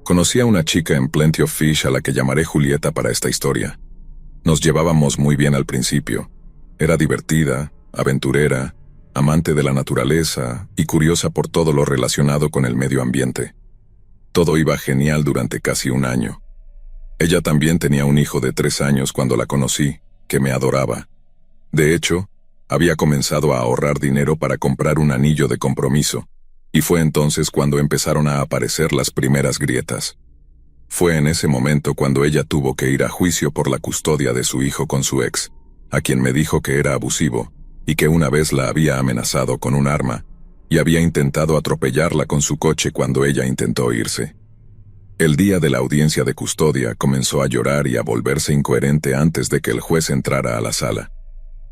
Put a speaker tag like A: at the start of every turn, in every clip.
A: Conocí a una chica en Plenty of Fish a la que llamaré Julieta para esta historia. Nos llevábamos muy bien al principio. Era divertida, aventurera, amante de la naturaleza y curiosa por todo lo relacionado con el medio ambiente. Todo iba genial durante casi un año. Ella también tenía un hijo de 3 años cuando la conocí, que me adoraba. De hecho, había comenzado a ahorrar dinero para comprar un anillo de compromiso, y fue entonces cuando empezaron a aparecer las primeras grietas. Fue en ese momento cuando ella tuvo que ir a juicio por la custodia de su hijo con su ex, a quien me dijo que era abusivo, y que una vez la había amenazado con un arma, y había intentado atropellarla con su coche cuando ella intentó irse. El día de la audiencia de custodia comenzó a llorar y a volverse incoherente antes de que el juez entrara a la sala.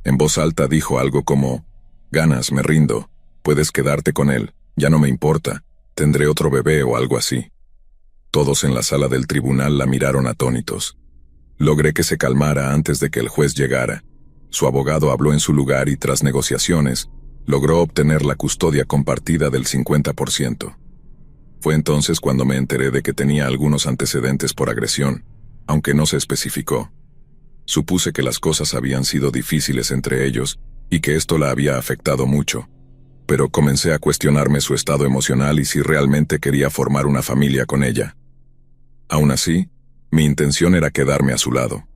A: En voz alta dijo algo como: «Ganas, me rindo, puedes quedarte con él, ya no me importa, tendré otro bebé» o algo así. Todos en la sala del tribunal la miraron atónitos. Logré que se calmara antes de que el juez llegara. Su abogado habló en su lugar y tras negociaciones, logró obtener la custodia compartida del 50%. Fue entonces cuando me enteré de que tenía algunos antecedentes por agresión, aunque no se especificó. Supuse que las cosas habían sido difíciles entre ellos y que esto la había afectado mucho, pero comencé a cuestionarme su estado emocional y si realmente quería formar una familia con ella. Aún así, mi intención era quedarme a su lado.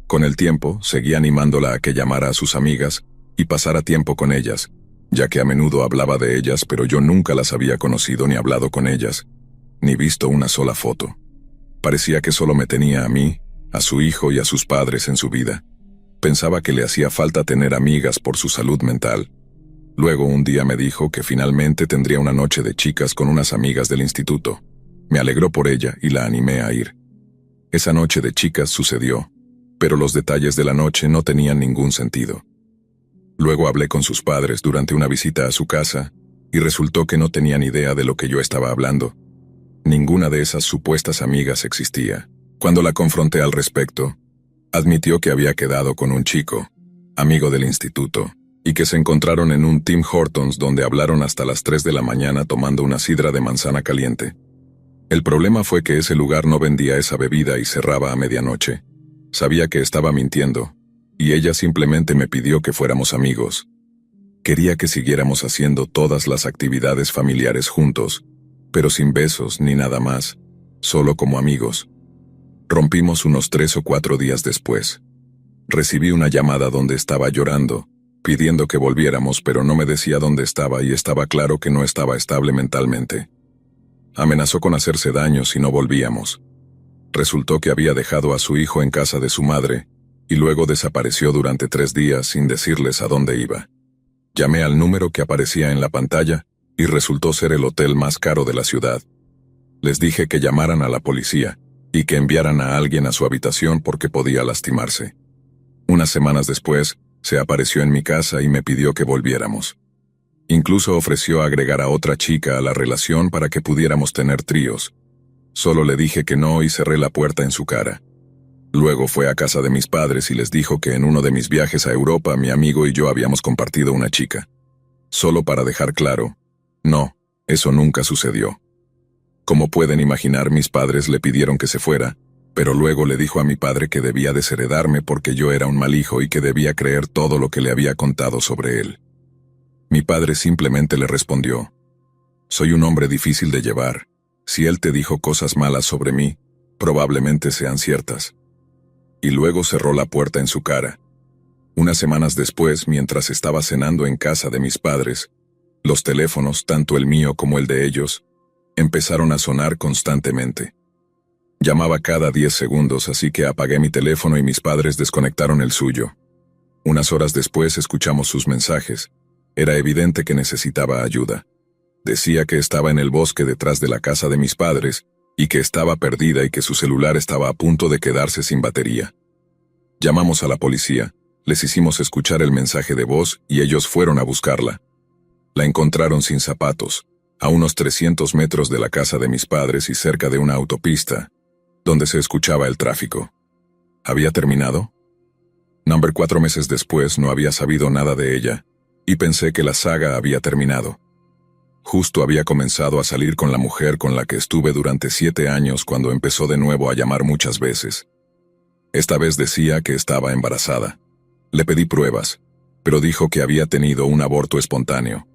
A: Con el tiempo, seguí animándola a que llamara a sus amigas y pasara tiempo con ellas, ya que a menudo hablaba de ellas, pero yo nunca las había conocido ni hablado con ellas, ni visto una sola foto. Parecía que solo me tenía a mí, a su hijo y a sus padres en su vida. Pensaba que le hacía falta tener amigas por su salud mental. Luego un día me dijo que finalmente tendría una noche de chicas con unas amigas del instituto. Me alegró por ella y la animé a ir. Esa noche de chicas sucedió, pero los detalles de la noche no tenían ningún sentido. Luego hablé con sus padres durante una visita a su casa, y resultó que no tenían idea de lo que yo estaba hablando. Ninguna de esas supuestas amigas existía. Cuando la confronté al respecto, admitió que había quedado con un chico, amigo del instituto, y que se encontraron en un Tim Hortons donde hablaron hasta las 3 de la mañana tomando una sidra de manzana caliente. El problema fue que ese lugar no vendía esa bebida y cerraba a medianoche. Sabía que estaba mintiendo, y ella simplemente me pidió que fuéramos amigos. Quería que siguiéramos haciendo todas las actividades familiares juntos, pero sin besos ni nada más, solo como amigos. Rompimos unos 3 o 4 días después. Recibí una llamada donde estaba llorando, pidiendo que volviéramos, pero no me decía dónde estaba y estaba claro que no estaba estable mentalmente. Amenazó con hacerse daño si no volvíamos. Resultó que había dejado a su hijo en casa de su madre, y luego desapareció durante 3 días sin decirles a dónde iba. Llamé al número que aparecía en la pantalla, y resultó ser el hotel más caro de la ciudad. Les dije que llamaran a la policía, y que enviaran a alguien a su habitación porque podía lastimarse. Unas semanas después, se apareció en mi casa y me pidió que volviéramos. Incluso ofreció agregar a otra chica a la relación para que pudiéramos tener tríos. Solo le dije que no y cerré la puerta en su cara. Luego fue a casa de mis padres y les dijo que en uno de mis viajes a Europa mi amigo y yo habíamos compartido una chica. Solo para dejar claro, no, eso nunca sucedió. Como pueden imaginar, mis padres le pidieron que se fuera, pero luego le dijo a mi padre que debía desheredarme porque yo era un mal hijo y que debía creer todo lo que le había contado sobre él. Mi padre simplemente le respondió: «Soy un hombre difícil de llevar. Si él te dijo cosas malas sobre mí, probablemente sean ciertas». Y luego cerró la puerta en su cara. Unas semanas después, mientras estaba cenando en casa de mis padres, los teléfonos, tanto el mío como el de ellos, empezaron a sonar constantemente. Llamaba cada 10 segundos, así que apagué mi teléfono y mis padres desconectaron el suyo. Unas horas después escuchamos sus mensajes. Era evidente que necesitaba ayuda. Decía que estaba en el bosque detrás de la casa de mis padres y que estaba perdida y que su celular estaba a punto de quedarse sin batería. Llamamos a la policía, les hicimos escuchar el mensaje de voz y ellos fueron a buscarla. La encontraron sin zapatos, a unos 300 metros de la casa de mis padres y cerca de una autopista, donde se escuchaba el tráfico. ¿Había terminado? 4 meses después no había sabido nada de ella, y pensé que la saga había terminado. Justo había comenzado a salir con la mujer con la que estuve durante 7 años cuando empezó de nuevo a llamar muchas veces. Esta vez decía que estaba embarazada. Le pedí pruebas, pero dijo que había tenido un aborto espontáneo.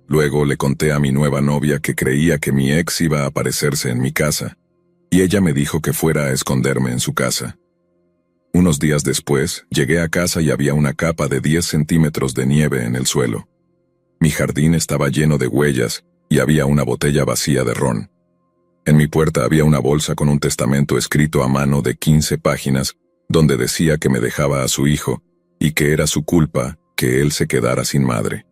A: Luego le conté a mi nueva novia que creía que mi ex iba a aparecerse en mi casa, y ella me dijo que fuera a esconderme en su casa. Unos días después, llegué a casa y había una capa de 10 centímetros de nieve en el suelo. Mi jardín estaba lleno de huellas y había una botella vacía de ron. En mi puerta había una bolsa con un testamento escrito a mano de 15 páginas, donde decía que me dejaba a su hijo y que era su culpa que él se quedara sin madre.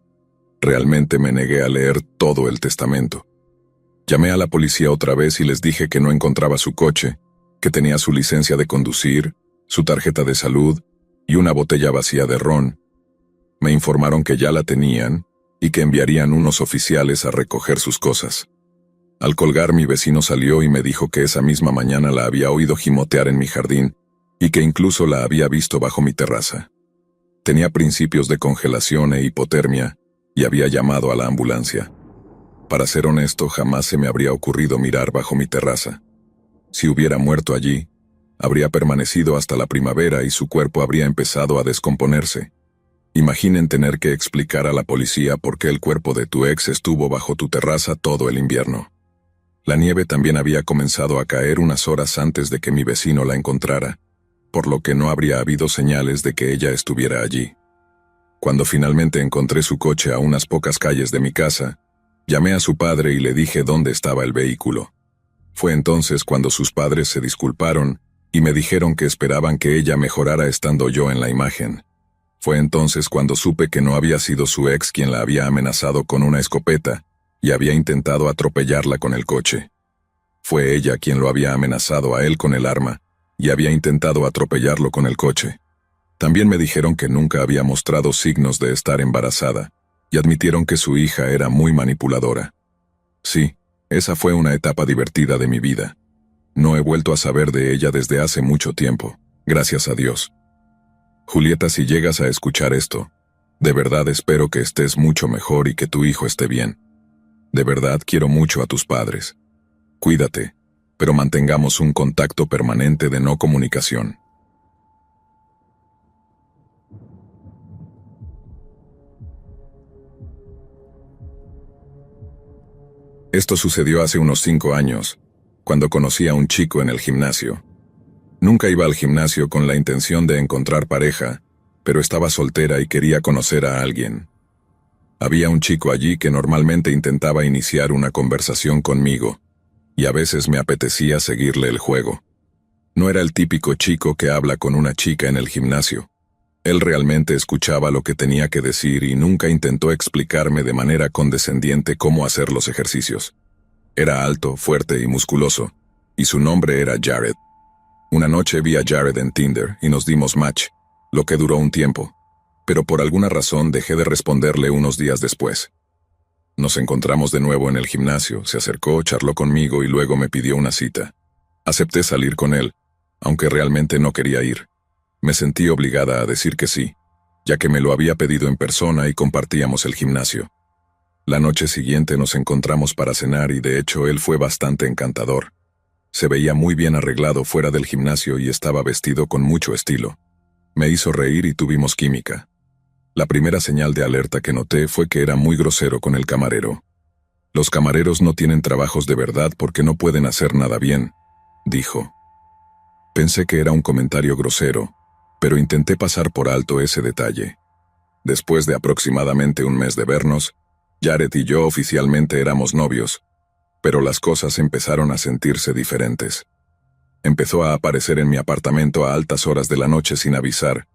A: Realmente me negué a leer todo el testamento. Llamé a la policía otra vez y les dije que no encontraba su coche, que tenía su licencia de conducir, su tarjeta de salud y una botella vacía de ron. Me informaron que ya la tenían y que enviarían unos oficiales a recoger sus cosas. Al colgar, mi vecino salió y me dijo que esa misma mañana la había oído gimotear en mi jardín y que incluso la había visto bajo mi terraza. Tenía principios de congelación e hipotermia y había llamado a la ambulancia. Para ser honesto, jamás se me habría ocurrido mirar bajo mi terraza. Si hubiera muerto allí, habría permanecido hasta la primavera y su cuerpo habría empezado a descomponerse. Imaginen tener que explicar a la policía por qué el cuerpo de tu ex estuvo bajo tu terraza todo el invierno. La nieve también había comenzado a caer unas horas antes de que mi vecino la encontrara, por lo que no habría habido señales de que ella estuviera allí. Cuando finalmente encontré su coche a unas pocas calles de mi casa, llamé a su padre y le dije dónde estaba el vehículo. Fue entonces cuando sus padres se disculparon y me dijeron que esperaban que ella mejorara estando yo en la imagen. Fue entonces cuando supe que no había sido su ex quien la había amenazado con una escopeta y había intentado atropellarla con el coche. Fue ella quien lo había amenazado a él con el arma y había intentado atropellarlo con el coche. También me dijeron que nunca había mostrado signos de estar embarazada y admitieron que su hija era muy manipuladora. Sí, esa fue una etapa divertida de mi vida. No he vuelto a saber de ella desde hace mucho tiempo, gracias a Dios. Julieta, si llegas a escuchar esto, de verdad espero que estés mucho mejor y que tu hijo esté bien. De verdad quiero mucho a tus padres. Cuídate, pero mantengamos un contacto permanente de no comunicación. Esto sucedió hace unos 5 años, cuando conocí a un chico en el gimnasio. Nunca iba al gimnasio con la intención de encontrar pareja, pero estaba soltera y quería conocer a alguien. Había un chico allí que normalmente intentaba iniciar una conversación conmigo, y a veces me apetecía seguirle el juego. No era el típico chico que habla con una chica en el gimnasio. Él realmente escuchaba lo que tenía que decir y nunca intentó explicarme de manera condescendiente cómo hacer los ejercicios. Era alto, fuerte y musculoso, y su nombre era Jared. Una noche vi a Jared en Tinder y nos dimos match, lo que duró un tiempo, pero por alguna razón dejé de responderle unos días después. Nos encontramos de nuevo en el gimnasio, se acercó, charló conmigo y luego me pidió una cita. Acepté salir con él, aunque realmente no quería ir. Me sentí obligada a decir que sí, ya que me lo había pedido en persona y compartíamos el gimnasio. La noche siguiente nos encontramos para cenar y de hecho él fue bastante encantador. Se veía muy bien arreglado fuera del gimnasio y estaba vestido con mucho estilo. Me hizo reír y tuvimos química. La primera señal de alerta que noté fue que era muy grosero con el camarero. Los camareros no tienen trabajos de verdad porque no pueden hacer nada bien, dijo. Pensé que era un comentario grosero, pero intenté pasar por alto ese detalle. Después de aproximadamente un mes de vernos, Jared y yo oficialmente éramos novios, pero las cosas empezaron a sentirse diferentes. Empezó a aparecer en mi apartamento a altas horas de la noche sin avisar.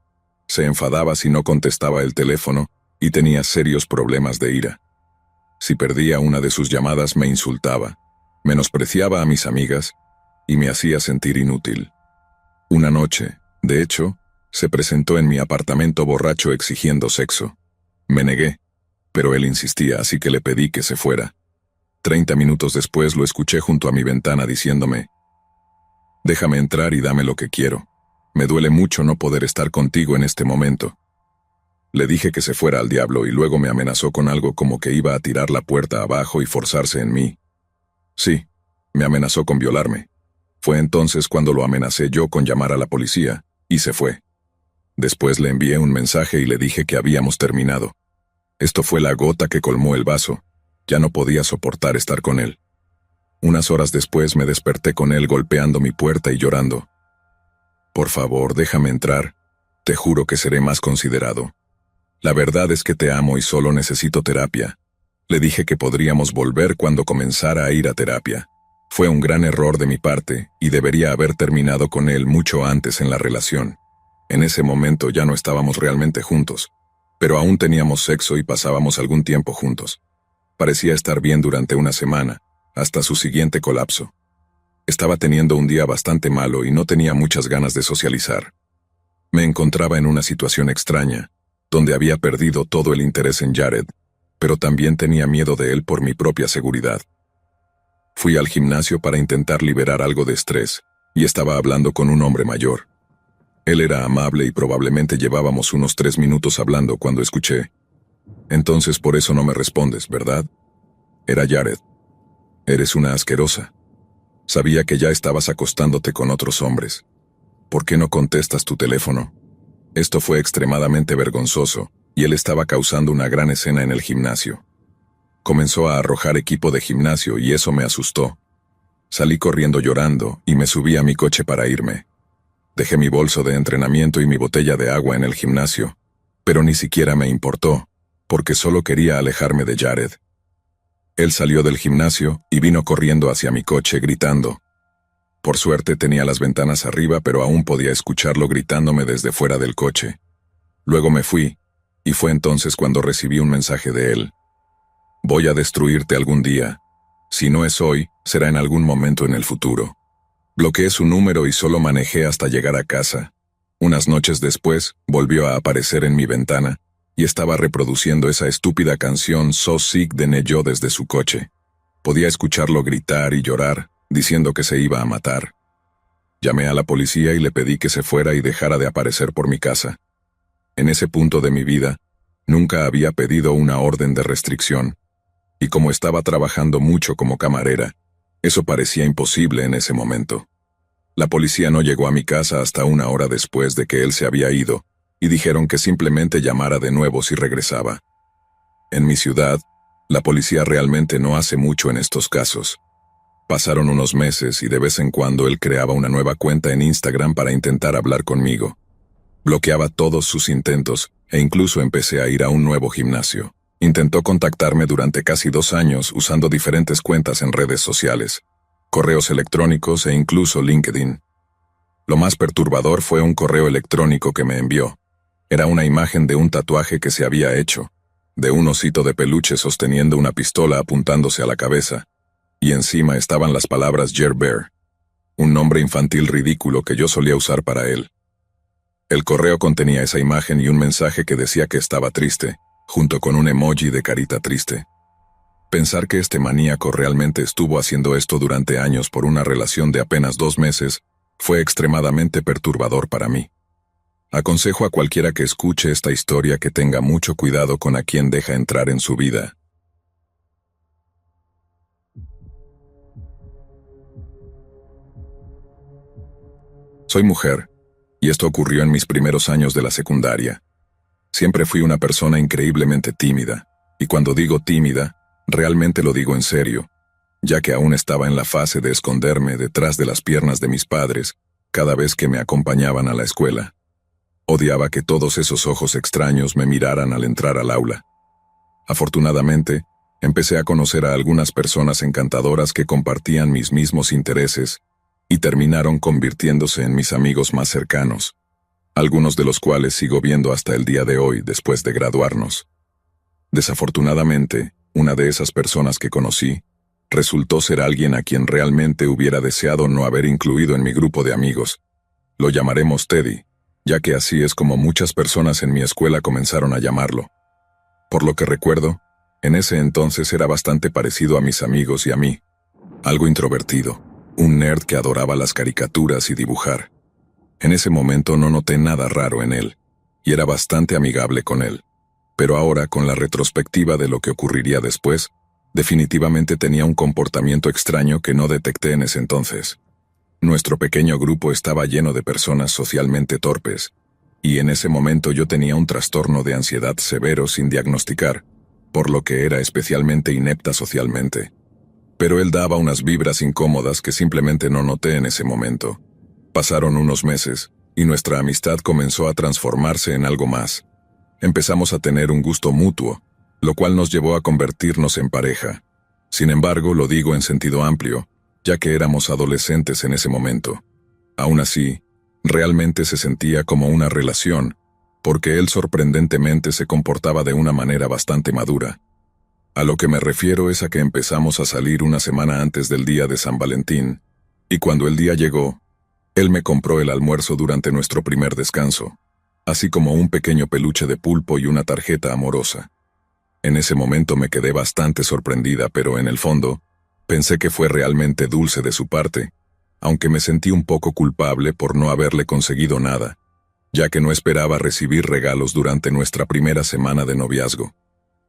A: Se enfadaba si no contestaba el teléfono y tenía serios problemas de ira. Si perdía una de sus llamadas me insultaba, menospreciaba a mis amigas y me hacía sentir inútil. Una noche, de hecho, se presentó en mi apartamento borracho exigiendo sexo. Me negué, pero él insistía, así que le pedí que se fuera. 30 minutos después lo escuché junto a mi ventana diciéndome: «Déjame entrar y dame lo que quiero. Me duele mucho no poder estar contigo en este momento». Le dije que se fuera al diablo y luego me amenazó con algo como que iba a tirar la puerta abajo y forzarse en mí. Sí, me amenazó con violarme. Fue entonces cuando lo amenacé yo con llamar a la policía, y se fue. Después le envié un mensaje y le dije que habíamos terminado. Esto fue la gota que colmó el vaso. Ya no podía soportar estar con él. Unas horas después me desperté con él golpeando mi puerta y llorando. Por favor, déjame entrar. Te juro que seré más considerado. La verdad es que te amo y solo necesito terapia. Le dije que podríamos volver cuando comenzara a ir a terapia. Fue un gran error de mi parte y debería haber terminado con él mucho antes en la relación. En ese momento ya no estábamos realmente juntos, pero aún teníamos sexo y pasábamos algún tiempo juntos. Parecía estar bien durante una semana, hasta su siguiente colapso. Estaba teniendo un día bastante malo y no tenía muchas ganas de socializar. Me encontraba en una situación extraña, donde había perdido todo el interés en Jared, pero también tenía miedo de él por mi propia seguridad. Fui al gimnasio para intentar liberar algo de estrés, y estaba hablando con un hombre mayor. Él era amable y probablemente llevábamos unos 3 minutos hablando cuando escuché. Entonces por eso no me respondes, ¿verdad? Era Jared. Eres una asquerosa. Sabía que ya estabas acostándote con otros hombres. ¿Por qué no contestas tu teléfono? Esto fue extremadamente vergonzoso, y él estaba causando una gran escena en el gimnasio. Comenzó a arrojar equipo de gimnasio y eso me asustó. Salí corriendo llorando y me subí a mi coche para irme. Dejé mi bolso de entrenamiento y mi botella de agua en el gimnasio, pero ni siquiera me importó, porque solo quería alejarme de Jared. Él salió del gimnasio y vino corriendo hacia mi coche gritando. Por suerte tenía las ventanas arriba, pero aún podía escucharlo gritándome desde fuera del coche. Luego me fui, y fue entonces cuando recibí un mensaje de él. Voy a destruirte algún día. Si no es hoy, será en algún momento en el futuro. Bloqueé su número y solo manejé hasta llegar a casa. Unas noches después, volvió a aparecer en mi ventana, y estaba reproduciendo esa estúpida canción So Sick de Neyo desde su coche. Podía escucharlo gritar y llorar, diciendo que se iba a matar. Llamé a la policía y le pedí que se fuera y dejara de aparecer por mi casa. En ese punto de mi vida, nunca había pedido una orden de restricción, y como estaba trabajando mucho como camarera, eso parecía imposible en ese momento. La policía no llegó a mi casa hasta una hora después de que él se había ido, y dijeron que simplemente llamara de nuevo si regresaba. En mi ciudad, la policía realmente no hace mucho en estos casos. Pasaron unos meses y de vez en cuando él creaba una nueva cuenta en Instagram para intentar hablar conmigo. Bloqueaba todos sus intentos e incluso empecé a ir a un nuevo gimnasio. Intentó contactarme durante casi 2 años usando diferentes cuentas en redes sociales, correos electrónicos e incluso LinkedIn. Lo más perturbador fue un correo electrónico que me envió. Era una imagen de un tatuaje que se había hecho, de un osito de peluche sosteniendo una pistola apuntándose a la cabeza, y encima estaban las palabras Jer Bear, un nombre infantil ridículo que yo solía usar para él. El correo contenía esa imagen y un mensaje que decía que estaba triste, junto con un emoji de carita triste. Pensar que este maníaco realmente estuvo haciendo esto durante años por una relación de apenas 2 meses fue extremadamente perturbador para mí. Aconsejo a cualquiera que escuche esta historia que tenga mucho cuidado con a quien deja entrar en su vida. Soy mujer, y esto ocurrió en mis primeros años de la secundaria. Siempre fui una persona increíblemente tímida, y cuando digo tímida, realmente lo digo en serio, ya que aún estaba en la fase de esconderme detrás de las piernas de mis padres cada vez que me acompañaban a la escuela. Odiaba que todos esos ojos extraños me miraran al entrar al aula. Afortunadamente, empecé a conocer a algunas personas encantadoras que compartían mis mismos intereses y terminaron convirtiéndose en mis amigos más cercanos, algunos de los cuales sigo viendo hasta el día de hoy después de graduarnos. Desafortunadamente, una de esas personas que conocí resultó ser alguien a quien realmente hubiera deseado no haber incluido en mi grupo de amigos. Lo llamaremos Teddy, ya que así es como muchas personas en mi escuela comenzaron a llamarlo. Por lo que recuerdo, en ese entonces era bastante parecido a mis amigos y a mí. Algo introvertido, un nerd que adoraba las caricaturas y dibujar. En ese momento no noté nada raro en él, y era bastante amigable con él. Pero ahora, con la retrospectiva de lo que ocurriría después, definitivamente tenía un comportamiento extraño que no detecté en ese entonces. Nuestro pequeño grupo estaba lleno de personas socialmente torpes, y en ese momento yo tenía un trastorno de ansiedad severo sin diagnosticar, por lo que era especialmente inepta socialmente. Pero él daba unas vibras incómodas que simplemente no noté en ese momento. Pasaron unos meses, y nuestra amistad comenzó a transformarse en algo más. Empezamos a tener un gusto mutuo, lo cual nos llevó a convertirnos en pareja. Sin embargo, lo digo en sentido amplio, ya que éramos adolescentes en ese momento. Aún así, realmente se sentía como una relación, porque él sorprendentemente se comportaba de una manera bastante madura. A lo que me refiero es a que empezamos a salir una semana antes del día de San Valentín, y cuando el día llegó, él me compró el almuerzo durante nuestro primer descanso, así como un pequeño peluche de pulpo y una tarjeta amorosa. En ese momento me quedé bastante sorprendida, pero en el fondo, pensé que fue realmente dulce de su parte, aunque me sentí un poco culpable por no haberle conseguido nada, ya que no esperaba recibir regalos durante nuestra primera semana de noviazgo.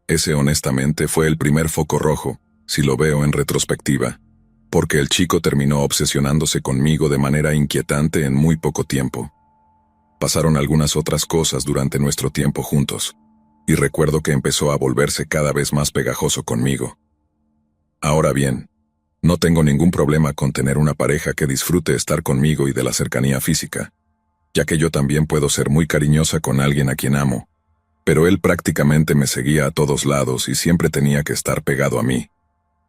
A: Ese honestamente fue el primer foco rojo, si lo veo en retrospectiva, porque el chico terminó obsesionándose conmigo de manera inquietante en muy poco tiempo. Pasaron algunas otras cosas durante nuestro tiempo juntos, y recuerdo que empezó a volverse cada vez más pegajoso conmigo. Ahora bien, no tengo ningún problema con tener una pareja que disfrute estar conmigo y de la cercanía física, ya que yo también puedo ser muy cariñosa con alguien a quien amo, pero él prácticamente me seguía a todos lados y siempre tenía que estar pegado a mí,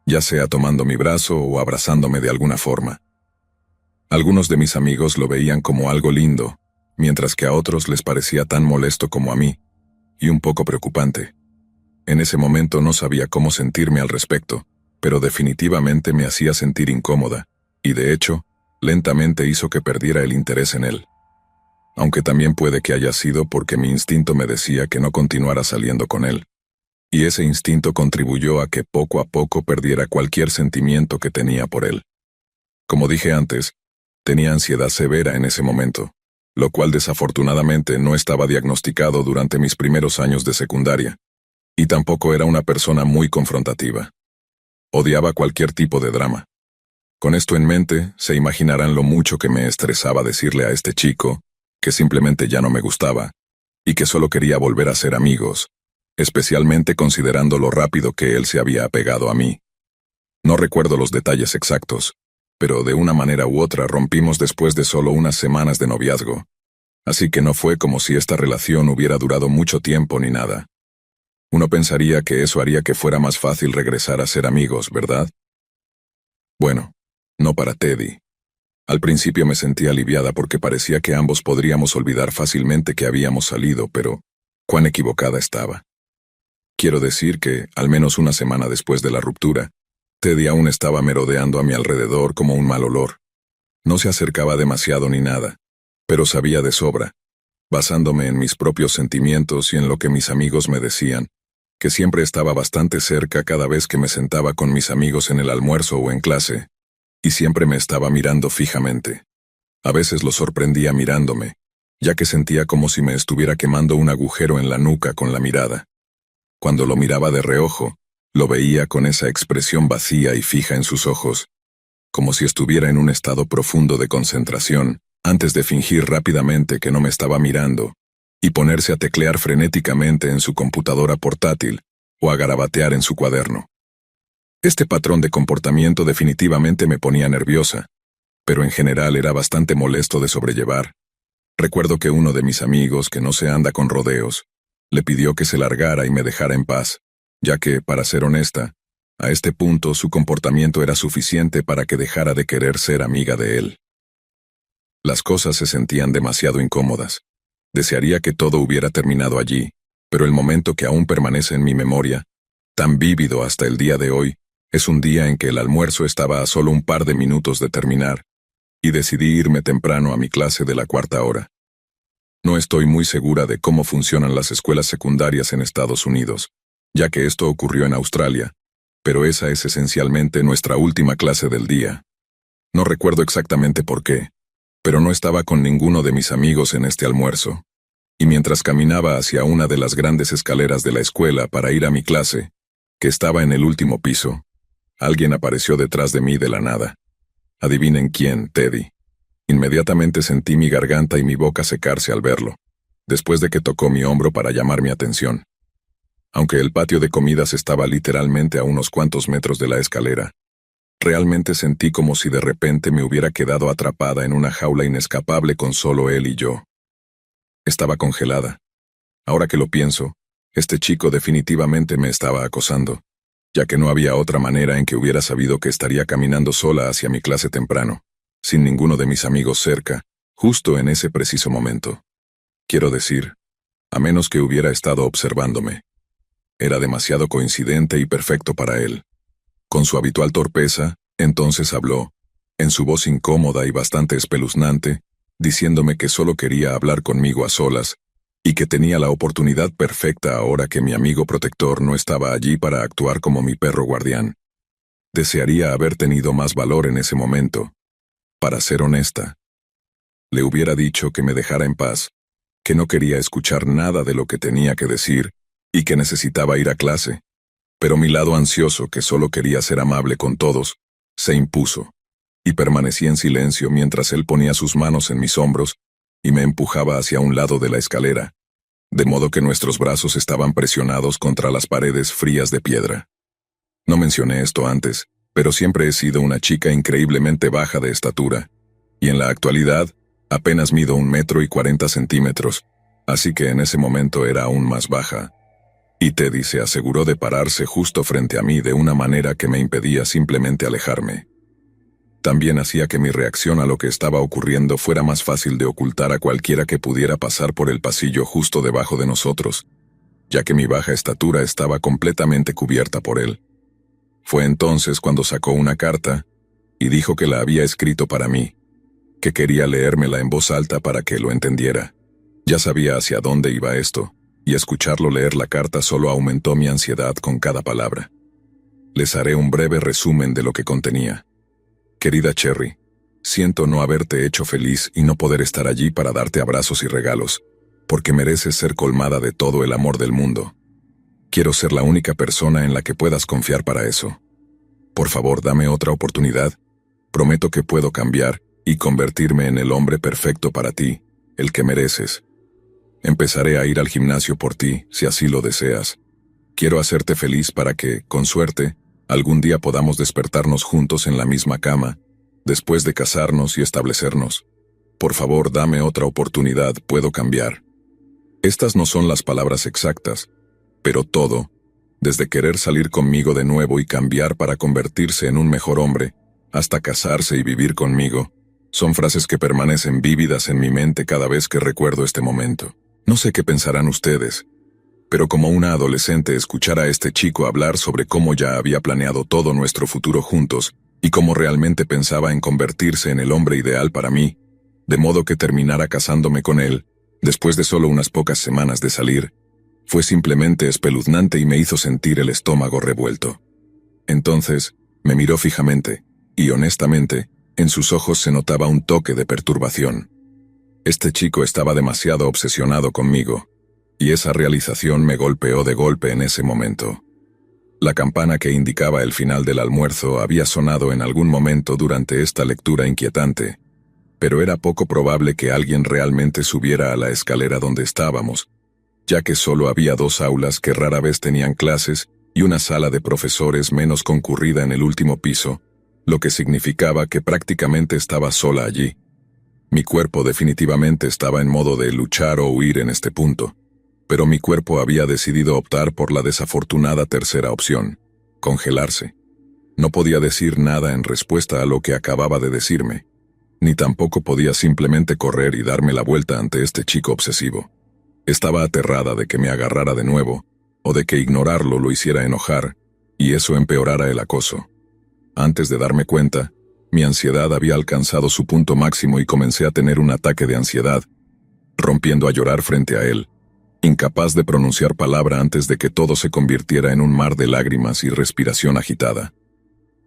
A: ya sea tomando mi brazo o abrazándome de alguna forma. Algunos de mis amigos lo veían como algo lindo, mientras que a otros les parecía tan molesto como a mí, y un poco preocupante. En ese momento no sabía cómo sentirme al respecto, pero definitivamente me hacía sentir incómoda, y de hecho, lentamente hizo que perdiera el interés en él. Aunque también puede que haya sido porque mi instinto me decía que no continuara saliendo con él. Y ese instinto contribuyó a que poco a poco perdiera cualquier sentimiento que tenía por él. Como dije antes, tenía ansiedad severa en ese momento, lo cual desafortunadamente no estaba diagnosticado durante mis primeros años de secundaria, y tampoco era una persona muy confrontativa. Odiaba cualquier tipo de drama. Con esto en mente, se imaginarán lo mucho que me estresaba decirle a este chico que simplemente ya no me gustaba, y que solo quería volver a ser amigos, especialmente considerando lo rápido que él se había apegado a mí. No recuerdo los detalles exactos, pero de una manera u otra rompimos después de solo unas semanas de noviazgo, así que no fue como si esta relación hubiera durado mucho tiempo ni nada. Uno pensaría que eso haría que fuera más fácil regresar a ser amigos, ¿verdad? Bueno, no para Teddy. Al principio me sentí aliviada porque parecía que ambos podríamos olvidar fácilmente que habíamos salido, pero cuán equivocada estaba. Quiero decir que, al menos una semana después de la ruptura, Teddy aún estaba merodeando a mi alrededor como un mal olor. No se acercaba demasiado ni nada, pero sabía de sobra, basándome en mis propios sentimientos y en lo que mis amigos me decían, que siempre estaba bastante cerca cada vez que me sentaba con mis amigos en el almuerzo o en clase, y siempre me estaba mirando fijamente. A veces lo sorprendía mirándome, ya que sentía como si me estuviera quemando un agujero en la nuca con la mirada. Cuando lo miraba de reojo, lo veía con esa expresión vacía y fija en sus ojos, como si estuviera en un estado profundo de concentración, antes de fingir rápidamente que no me estaba mirando, y ponerse a teclear frenéticamente en su computadora portátil, o a garabatear en su cuaderno. Este patrón de comportamiento definitivamente me ponía nerviosa, pero en general era bastante molesto de sobrellevar. Recuerdo que uno de mis amigos, que no se anda con rodeos, le pidió que se largara y me dejara en paz, ya que, para ser honesta, a este punto su comportamiento era suficiente para que dejara de querer ser amiga de él. Las cosas se sentían demasiado incómodas. Desearía que todo hubiera terminado allí, pero el momento que aún permanece en mi memoria, tan vívido hasta el día de hoy, es un día en que el almuerzo estaba a solo un par de minutos de terminar, y decidí irme temprano a mi clase de la 4ª hora. No estoy muy segura de cómo funcionan las escuelas secundarias en Estados Unidos, ya que esto ocurrió en Australia, pero esa es esencialmente nuestra última clase del día. No recuerdo exactamente por qué, pero no estaba con ninguno de mis amigos en este almuerzo, y mientras caminaba hacia una de las grandes escaleras de la escuela para ir a mi clase, que estaba en el último piso, alguien apareció detrás de mí de la nada. Adivinen quién, Teddy. Inmediatamente sentí mi garganta y mi boca secarse al verlo, después de que tocó mi hombro para llamar mi atención. Aunque el patio de comidas estaba literalmente a unos cuantos metros de la escalera, realmente sentí como si de repente me hubiera quedado atrapada en una jaula inescapable con solo él y yo. Estaba congelada. Ahora que lo pienso, este chico definitivamente me estaba acosando, ya que no había otra manera en que hubiera sabido que estaría caminando sola hacia mi clase temprano, sin ninguno de mis amigos cerca, justo en ese preciso momento. Quiero decir, a menos que hubiera estado observándome. Era demasiado coincidente y perfecto para él. Con su habitual torpeza, entonces habló, en su voz incómoda y bastante espeluznante, diciéndome que solo quería hablar conmigo a solas, y que tenía la oportunidad perfecta ahora que mi amigo protector no estaba allí para actuar como mi perro guardián. Desearía haber tenido más valor en ese momento. Para ser honesta, le hubiera dicho que me dejara en paz, que no quería escuchar nada de lo que tenía que decir, y que necesitaba ir a clase. Pero mi lado ansioso, que solo quería ser amable con todos, se impuso, y permanecí en silencio mientras él ponía sus manos en mis hombros y me empujaba hacia un lado de la escalera, de modo que nuestros brazos estaban presionados contra las paredes frías de piedra. No mencioné esto antes, pero siempre he sido una chica increíblemente baja de estatura, y en la actualidad apenas mido 1,40 metros, así que en ese momento era aún más baja. Y Teddy se aseguró de pararse justo frente a mí de una manera que me impedía simplemente alejarme. También hacía que mi reacción a lo que estaba ocurriendo fuera más fácil de ocultar a cualquiera que pudiera pasar por el pasillo justo debajo de nosotros, ya que mi baja estatura estaba completamente cubierta por él. Fue entonces cuando sacó una carta y dijo que la había escrito para mí, que quería leérmela en voz alta para que lo entendiera. Ya sabía hacia dónde iba esto, y escucharlo leer la carta solo aumentó mi ansiedad con cada palabra. Les haré un breve resumen de lo que contenía. Querida Cherry, siento no haberte hecho feliz y no poder estar allí para darte abrazos y regalos, porque mereces ser colmada de todo el amor del mundo. Quiero ser la única persona en la que puedas confiar para eso. Por favor, dame otra oportunidad. Prometo que puedo cambiar y convertirme en el hombre perfecto para ti, el que mereces. Empezaré a ir al gimnasio por ti, si así lo deseas. Quiero hacerte feliz para que, con suerte, algún día podamos despertarnos juntos en la misma cama, después de casarnos y establecernos. Por favor, dame otra oportunidad, puedo cambiar. Estas no son las palabras exactas, pero todo, desde querer salir conmigo de nuevo y cambiar para convertirse en un mejor hombre, hasta casarse y vivir conmigo, son frases que permanecen vívidas en mi mente cada vez que recuerdo este momento. No sé qué pensarán ustedes, pero como una adolescente escuchar a este chico hablar sobre cómo ya había planeado todo nuestro futuro juntos y cómo realmente pensaba en convertirse en el hombre ideal para mí, de modo que terminara casándome con él, después de solo unas pocas semanas de salir, fue simplemente espeluznante y me hizo sentir el estómago revuelto. Entonces, me miró fijamente, y honestamente, en sus ojos se notaba un toque de perturbación. Este chico estaba demasiado obsesionado conmigo, y esa realización me golpeó de golpe en ese momento. La campana que indicaba el final del almuerzo había sonado en algún momento durante esta lectura inquietante, pero era poco probable que alguien realmente subiera a la escalera donde estábamos, ya que solo había 2 aulas que rara vez tenían clases y una sala de profesores menos concurrida en el último piso, lo que significaba que prácticamente estaba sola allí. Mi cuerpo definitivamente estaba en modo de luchar o huir en este punto, pero mi cuerpo había decidido optar por la desafortunada tercera opción, congelarse. No podía decir nada en respuesta a lo que acababa de decirme, ni tampoco podía simplemente correr y darme la vuelta ante este chico obsesivo. Estaba aterrada de que me agarrara de nuevo, o de que ignorarlo lo hiciera enojar, y eso empeorara el acoso. Antes de darme cuenta, mi ansiedad había alcanzado su punto máximo y comencé a tener un ataque de ansiedad, rompiendo a llorar frente a él, incapaz de pronunciar palabra antes de que todo se convirtiera en un mar de lágrimas y respiración agitada.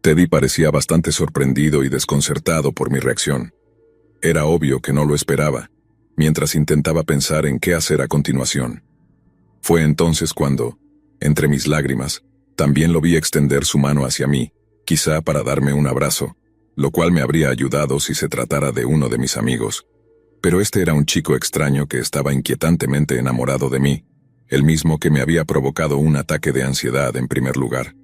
A: Teddy parecía bastante sorprendido y desconcertado por mi reacción. Era obvio que no lo esperaba, mientras intentaba pensar en qué hacer a continuación. Fue entonces cuando, entre mis lágrimas, también lo vi extender su mano hacia mí, quizá para darme un abrazo, lo cual me habría ayudado si se tratara de uno de mis amigos. Pero este era un chico extraño que estaba inquietantemente enamorado de mí, el mismo que me había provocado un ataque de ansiedad en primer lugar.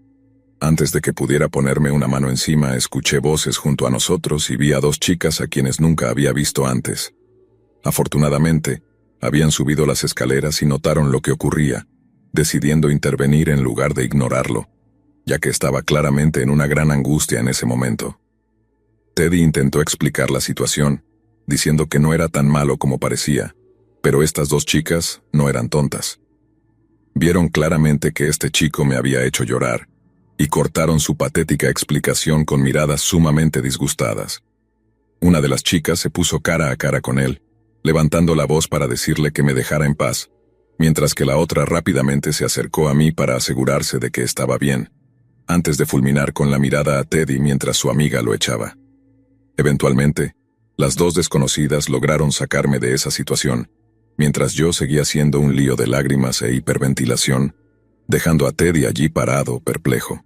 A: Antes de que pudiera ponerme una mano encima, escuché voces junto a nosotros y vi a dos chicas a quienes nunca había visto antes. Afortunadamente, habían subido las escaleras y notaron lo que ocurría, decidiendo intervenir en lugar de ignorarlo, ya que estaba claramente en una gran angustia en ese momento. Teddy intentó explicar la situación, diciendo que no era tan malo como parecía, pero estas dos chicas no eran tontas. Vieron claramente que este chico me había hecho llorar, y cortaron su patética explicación con miradas sumamente disgustadas. Una de las chicas se puso cara a cara con él, levantando la voz para decirle que me dejara en paz, mientras que la otra rápidamente se acercó a mí para asegurarse de que estaba bien, antes de fulminar con la mirada a Teddy mientras su amiga lo echaba. Eventualmente, las dos desconocidas lograron sacarme de esa situación, mientras yo seguía siendo un lío de lágrimas e hiperventilación, dejando a Teddy allí parado, perplejo.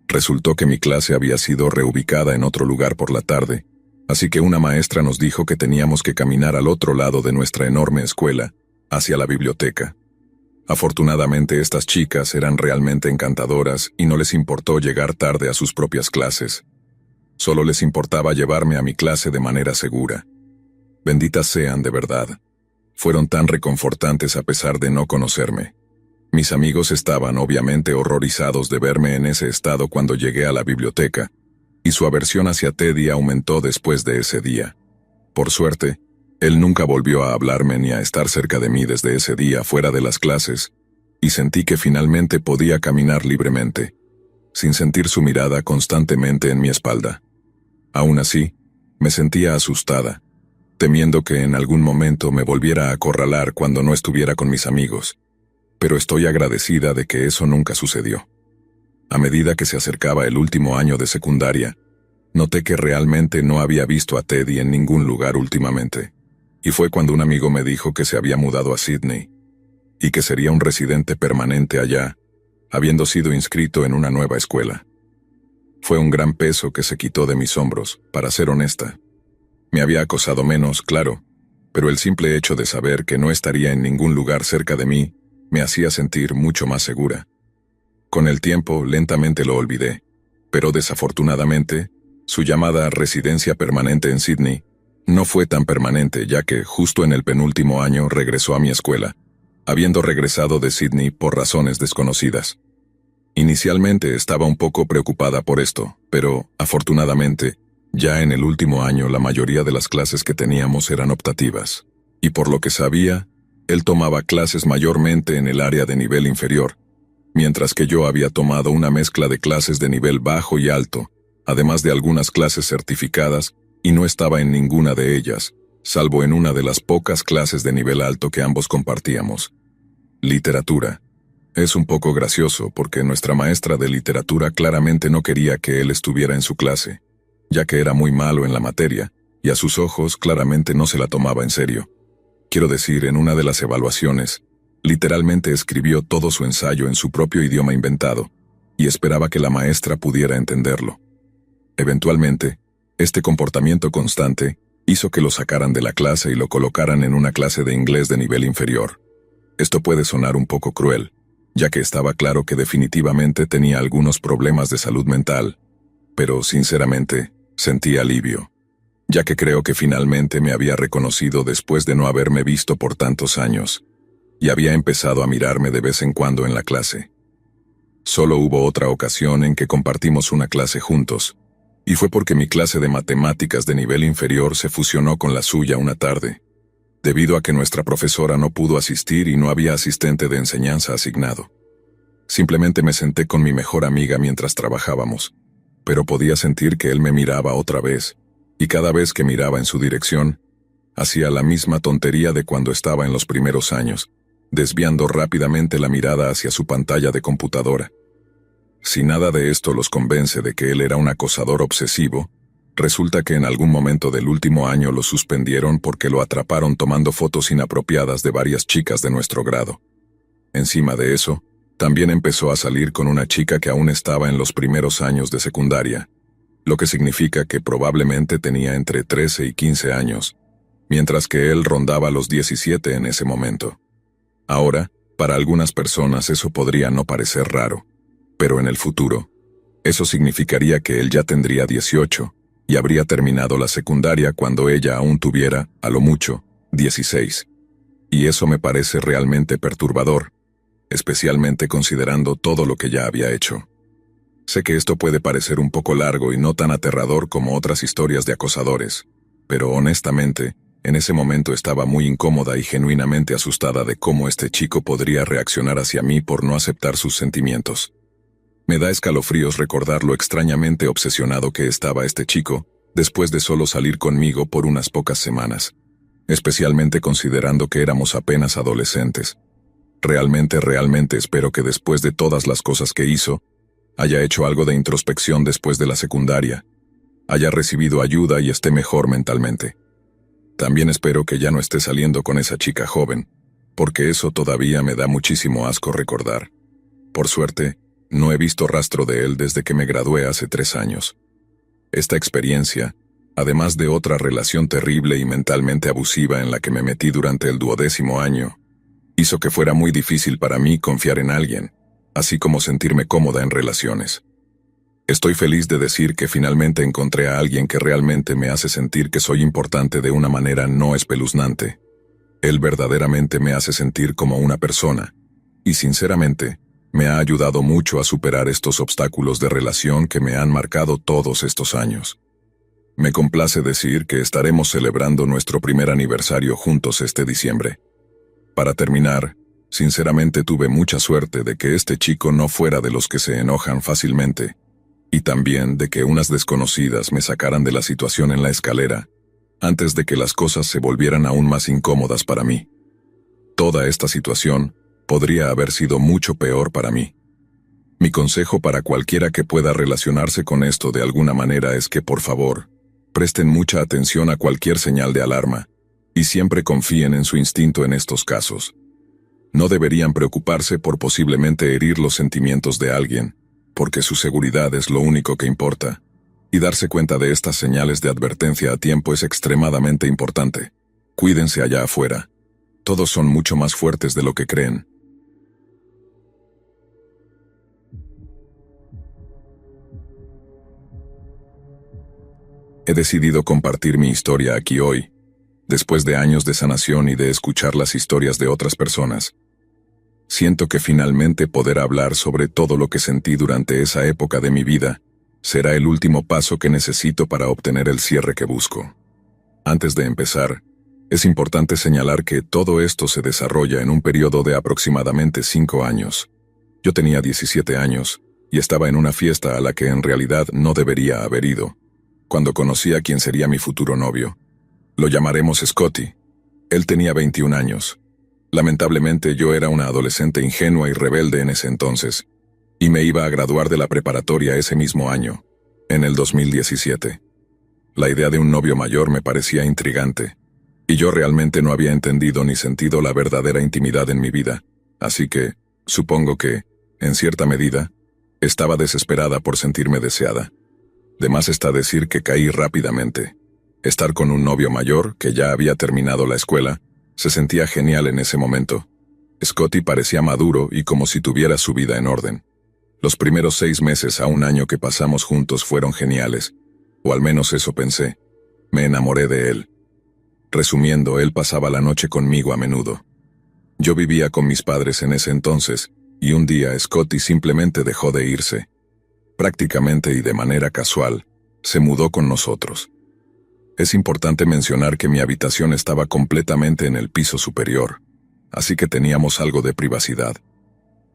A: Resultó que mi clase había sido reubicada en otro lugar por la tarde, así que una maestra nos dijo que teníamos que caminar al otro lado de nuestra enorme escuela, hacia la biblioteca. Afortunadamente estas chicas eran realmente encantadoras y no les importó llegar tarde a sus propias clases. Solo les importaba llevarme a mi clase de manera segura. Benditas sean de verdad. Fueron tan reconfortantes a pesar de no conocerme. Mis amigos estaban obviamente horrorizados de verme en ese estado cuando llegué a la biblioteca, y su aversión hacia Teddy aumentó después de ese día. Por suerte, él nunca volvió a hablarme ni a estar cerca de mí desde ese día fuera de las clases, y sentí que finalmente podía caminar libremente, sin sentir su mirada constantemente en mi espalda. Aún así, me sentía asustada, temiendo que en algún momento me volviera a acorralar cuando no estuviera con mis amigos. Pero estoy agradecida de que eso nunca sucedió. A medida que se acercaba el último año de secundaria, noté que realmente no había visto a Teddy en ningún lugar últimamente, y fue cuando un amigo me dijo que se había mudado a Sydney, y que sería un residente permanente allá, habiendo sido inscrito en una nueva escuela. Fue un gran peso que se quitó de mis hombros, para ser honesta. Me había acosado menos, claro, pero el simple hecho de saber que no estaría en ningún lugar cerca de mí me hacía sentir mucho más segura. Con el tiempo, lentamente lo olvidé, pero desafortunadamente, su llamada residencia permanente en Sydney no fue tan permanente, ya que justo en el penúltimo año regresó a mi escuela, habiendo regresado de Sydney por razones desconocidas. Inicialmente estaba un poco preocupada por esto, pero, afortunadamente, ya en el último año la mayoría de las clases que teníamos eran optativas, y por lo que sabía, él tomaba clases mayormente en el área de nivel inferior, mientras que yo había tomado una mezcla de clases de nivel bajo y alto, además de algunas clases certificadas, y no estaba en ninguna de ellas, salvo en una de las pocas clases de nivel alto que ambos compartíamos. Literatura. Es un poco gracioso porque nuestra maestra de literatura claramente no quería que él estuviera en su clase, ya que era muy malo en la materia, y a sus ojos claramente no se la tomaba en serio. Quiero decir, en una de las evaluaciones, literalmente escribió todo su ensayo en su propio idioma inventado, y esperaba que la maestra pudiera entenderlo. Eventualmente, este comportamiento constante hizo que lo sacaran de la clase y lo colocaran en una clase de inglés de nivel inferior. Esto puede sonar un poco cruel, ya que estaba claro que definitivamente tenía algunos problemas de salud mental, pero sinceramente, sentí alivio, ya que creo que finalmente me había reconocido después de no haberme visto por tantos años, y había empezado a mirarme de vez en cuando en la clase. Solo hubo otra ocasión en que compartimos una clase juntos, y fue porque mi clase de matemáticas de nivel inferior se fusionó con la suya una tarde, debido a que nuestra profesora no pudo asistir y no había asistente de enseñanza asignado. Simplemente me senté con mi mejor amiga mientras trabajábamos, pero podía sentir que él me miraba otra vez, y cada vez que miraba en su dirección, hacía la misma tontería de cuando estaba en los primeros años, desviando rápidamente la mirada hacia su pantalla de computadora. Si nada de esto los convence de que él era un acosador obsesivo, Resulta que en algún momento del último año lo suspendieron porque lo atraparon tomando fotos inapropiadas de varias chicas de nuestro grado. Encima de eso, también empezó a salir con una chica que aún estaba en los primeros años de secundaria, lo que significa que probablemente tenía entre 13 y 15 años, mientras que él rondaba los 17 en ese momento. Ahora, para algunas personas eso podría no parecer raro, pero en el futuro, eso significaría que él ya tendría 18 y habría terminado la secundaria cuando ella aún tuviera, a lo mucho, 16. Y eso me parece realmente perturbador, especialmente considerando todo lo que ya había hecho. Sé que esto puede parecer un poco largo y no tan aterrador como otras historias de acosadores, pero honestamente, en ese momento estaba muy incómoda y genuinamente asustada de cómo este chico podría reaccionar hacia mí por no aceptar sus sentimientos. Me da escalofríos recordar lo extrañamente obsesionado que estaba este chico después de solo salir conmigo por unas pocas semanas, especialmente considerando que éramos apenas adolescentes. Realmente espero que después de todas las cosas que hizo, haya hecho algo de introspección después de la secundaria, haya recibido ayuda y esté mejor mentalmente. También espero que ya no esté saliendo con esa chica joven, porque eso todavía me da muchísimo asco recordar. Por suerte, no he visto rastro de él desde que me gradué hace 3 años. Esta experiencia, además de otra relación terrible y mentalmente abusiva en la que me metí durante el 12º año, hizo que fuera muy difícil para mí confiar en alguien, así como sentirme cómoda en relaciones. Estoy feliz de decir que finalmente encontré a alguien que realmente me hace sentir que soy importante de una manera no espeluznante. Él verdaderamente me hace sentir como una persona, y sinceramente, me ha ayudado mucho a superar estos obstáculos de relación que me han marcado todos estos años. Me complace decir que estaremos celebrando nuestro primer aniversario juntos este diciembre. Para terminar, sinceramente tuve mucha suerte de que este chico no fuera de los que se enojan fácilmente, y también de que unas desconocidas me sacaran de la situación en la escalera, antes de que las cosas se volvieran aún más incómodas para mí. Toda esta situación podría haber sido mucho peor para mí. Mi consejo para cualquiera que pueda relacionarse con esto de alguna manera es que, por favor, presten mucha atención a cualquier señal de alarma, y siempre confíen en su instinto en estos casos. No deberían preocuparse por posiblemente herir los sentimientos de alguien, porque su seguridad es lo único que importa, y darse cuenta de estas señales de advertencia a tiempo es extremadamente importante. Cuídense allá afuera. Todos son mucho más fuertes de lo que creen. He decidido compartir mi historia aquí hoy, después de años de sanación y de escuchar las historias de otras personas. Siento que finalmente poder hablar sobre todo lo que sentí durante esa época de mi vida será el último paso que necesito para obtener el cierre que busco. Antes de empezar, es importante señalar que todo esto se desarrolla en un periodo de aproximadamente 5 años. Yo tenía 17 años y estaba en una fiesta a la que en realidad no debería haber ido, cuando conocí a quien sería mi futuro novio. Lo llamaremos Scotty. Él tenía 21 años. Lamentablemente yo era una adolescente ingenua y rebelde en ese entonces, y me iba a graduar de la preparatoria ese mismo año, en el 2017. La idea de un novio mayor me parecía intrigante, y yo realmente no había entendido ni sentido la verdadera intimidad en mi vida, así que, supongo que, en cierta medida, estaba desesperada por sentirme deseada. De más está decir que caí rápidamente. Estar con un novio mayor, que ya había terminado la escuela, se sentía genial en ese momento. Scotty parecía maduro y como si tuviera su vida en orden. Los primeros 6 meses a un año que pasamos juntos fueron geniales, o al menos eso pensé. Me enamoré de él. Resumiendo, él pasaba la noche conmigo a menudo. Yo vivía con mis padres en ese entonces, y un día Scotty simplemente dejó de irse. Prácticamente y de manera casual, se mudó con nosotros. Es importante mencionar que mi habitación estaba completamente en el piso superior, así que teníamos algo de privacidad.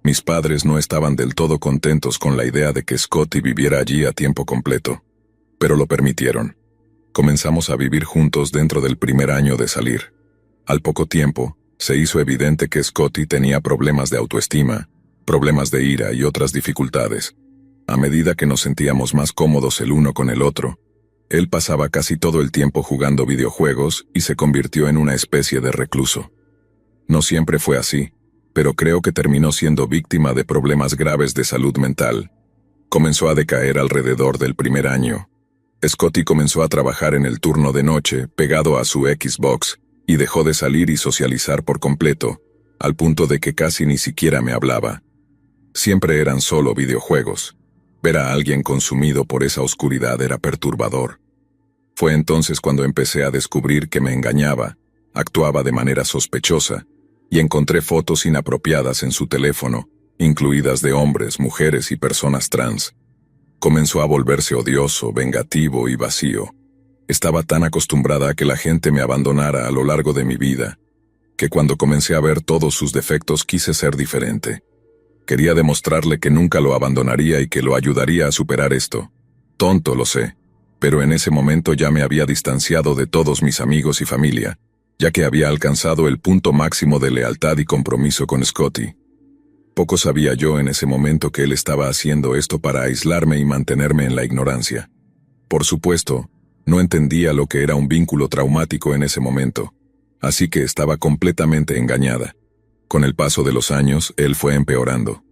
A: Mis padres no estaban del todo contentos con la idea de que Scotty viviera allí a tiempo completo, pero lo permitieron. Comenzamos a vivir juntos dentro del primer año de salir. Al poco tiempo, se hizo evidente que Scotty tenía problemas de autoestima, problemas de ira y otras dificultades. A medida que nos sentíamos más cómodos el uno con el otro, Él pasaba casi todo el tiempo jugando videojuegos y se convirtió en una especie de recluso. No siempre fue así, pero creo que terminó siendo víctima de problemas graves de salud mental. Comenzó a decaer alrededor del primer año. Scotty comenzó a trabajar en el turno de noche, pegado a su Xbox, y dejó de salir y socializar por completo, al punto de que casi ni siquiera me hablaba. Siempre eran solo videojuegos. Ver a alguien consumido por esa oscuridad era perturbador. Fue entonces cuando empecé a descubrir que me engañaba, actuaba de manera sospechosa, y encontré fotos inapropiadas en su teléfono, incluidas de hombres, mujeres y personas trans. Comenzó a volverse odioso, vengativo y vacío. Estaba tan acostumbrada a que la gente me abandonara a lo largo de mi vida, que cuando comencé a ver todos sus defectos quise ser diferente. Quería demostrarle que nunca lo abandonaría y que lo ayudaría a superar esto. Tonto, lo sé, pero en ese momento ya me había distanciado de todos mis amigos y familia, ya que había alcanzado el punto máximo de lealtad y compromiso con Scotty. Poco sabía yo en ese momento que él estaba haciendo esto para aislarme y mantenerme en la ignorancia. Por supuesto, no entendía lo que era un vínculo traumático en ese momento, así que estaba completamente engañada. Con el paso de los años, él fue empeorando.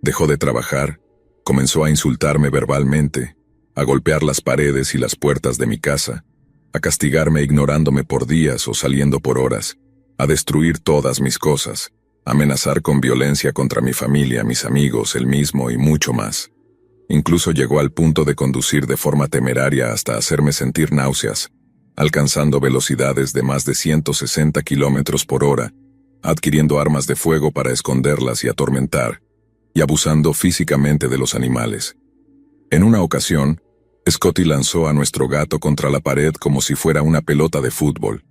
A: Dejó de trabajar, comenzó a insultarme verbalmente, a golpear las paredes y las puertas de mi casa, a castigarme ignorándome por días o saliendo por horas, a destruir todas mis cosas, a amenazar con violencia contra mi familia, mis amigos, él mismo y mucho más. Incluso llegó al punto de conducir de forma temeraria hasta hacerme sentir náuseas, alcanzando velocidades de más de 160 kilómetros por hora, adquiriendo armas de fuego para esconderlas y atormentar, y abusando físicamente de los animales. En una ocasión, Scotty lanzó a nuestro gato contra la pared como si fuera una pelota de fútbol,